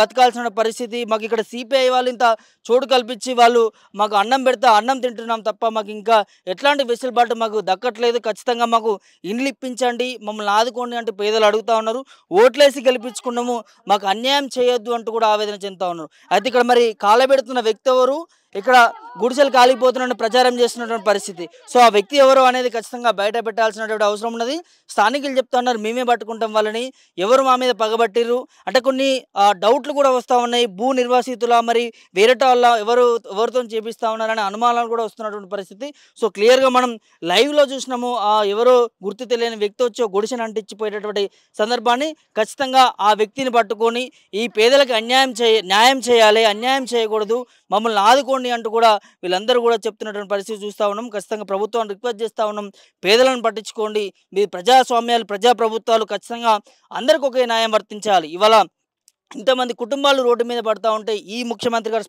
Speaker 1: బతకాల్సిన పరిస్థితి, మాకు ఇక్కడ సిపిఐ వాళ్ళు ఇంత చోటు కల్పించి వాళ్ళు మాకు అన్నం పెడితే అన్నం తింటున్నాం తప్ప మాకు ఇంకా ఎట్లాంటి వెసులుబాటు మాకు దక్కట్లేదు. ఖచ్చితంగా మాకు ఇండ్లు ఇప్పించండి, మమ్మల్ని ఆదుకోండి అంటూ పేదలు అడుగుతూ ఉన్నారు. ఓట్లేసి గెలిపించుకున్నాము, మాకు అన్యాయం చేయొద్దు అంటూ కూడా ఆవేదన చెందుతూ ఉన్నారు. అయితే ఇక్కడ మరి కాలబెడుతున్న వ్యక్తి ఎవరు, ఇక్కడ గుడిసెలు కాలిపోతున్న ప్రచారం చేస్తున్నటువంటి పరిస్థితి. సో ఆ వ్యక్తి ఎవరు అనేది ఖచ్చితంగా బయట పెట్టాల్సినటువంటి అవసరం ఉన్నది. స్థానికులు చెప్తా ఉన్నారు మేమే పట్టుకుంటాం వాళ్ళని, ఎవరు మా మీద పగబట్టిర్రు అంటే కొన్ని డౌట్లు కూడా వస్తూ ఉన్నాయి. భూ నిర్వాసితుల మరి వేరేట వాళ్ళ ఎవరితో చేపిస్తూ ఉన్నారనే అనుమానాలు కూడా వస్తున్నటువంటి పరిస్థితి. సో క్లియర్గా మనం లైవ్లో చూసినాము. ఎవరో గుర్తు తెలియని వ్యక్తి వచ్చి గుడిసెను అంటించిపోయేటటువంటి సందర్భాన్ని ఖచ్చితంగా ఆ వ్యక్తిని పట్టుకొని ఈ పేదలకు న్యాయం చేయాలి, అన్యాయం చేయకూడదు, మమ్మల్ని ఆదుకోండి అంటూ కూడా వీళ్ళందరూ కూడా చెప్తున్నటువంటి పరిస్థితి చూస్తూ ఉన్నాం. ఖచ్చితంగా ప్రభుత్వాన్ని రిక్వెస్ట్ చేస్తూ ఉన్నాం, పేదలను పట్టించుకోండి, మీ ప్రజాస్వామ్యాలు ప్రజాప్రభుత్వాలు ఖచ్చితంగా అందరికీ ఒకే న్యాయం వర్తించాలి. ఇవాళ ఇంతమంది కుటుంబాలు రోడ్డు మీద పడుతూ ఉంటే ఈ ముఖ్యమంత్రి గారు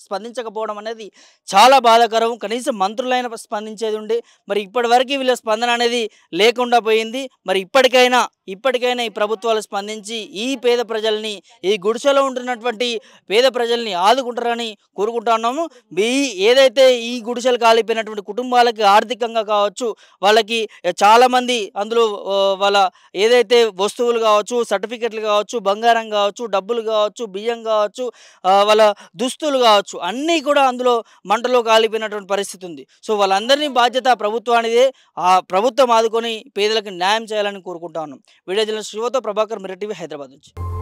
Speaker 1: స్పందించకపోవడం అనేది చాలా బాధాకరం. కనీసం మంత్రులైన స్పందించేది ఉండే, మరి ఇప్పటివరకు వీళ్ళ స్పందన అనేది లేకుండా పోయింది. మరి ఇప్పటికైనా ఈ ప్రభుత్వాలు స్పందించి ఈ పేద ప్రజల్ని, ఈ గుడిసెలో ఉంటున్నటువంటి పేద ప్రజల్ని ఆదుకుంటారని కోరుకుంటున్నాము. ఏదైతే ఈ గుడిసెలు కాలిపోయినటువంటి కుటుంబాలకి ఆర్థికంగా కావచ్చు, వాళ్ళకి చాలామంది అందులో వాళ్ళ ఏదైతే వస్తువులు కావచ్చు, సర్టిఫికెట్లు కావచ్చు, బంగారం కావచ్చు, డబ్బులు కావచ్చు, బియ్యం కావచ్చు, వాళ్ళ దుస్తులు కావచ్చు, అన్నీ కూడా అందులో మంటలో కాలిపోయినటువంటి పరిస్థితి ఉంది. సో వాళ్ళందరినీ బాధ్యత ప్రభుత్వానిదే. ఆ ప్రభుత్వం ఆదుకొని పేదలకు న్యాయం చేయాలని కోరుకుంటా ఉన్నాం. వీడియో జర్నలిస్ట్ శివతో ప్రభాకర్, మిర్రర్ టీవీ, హైదరాబాద్ నుంచి.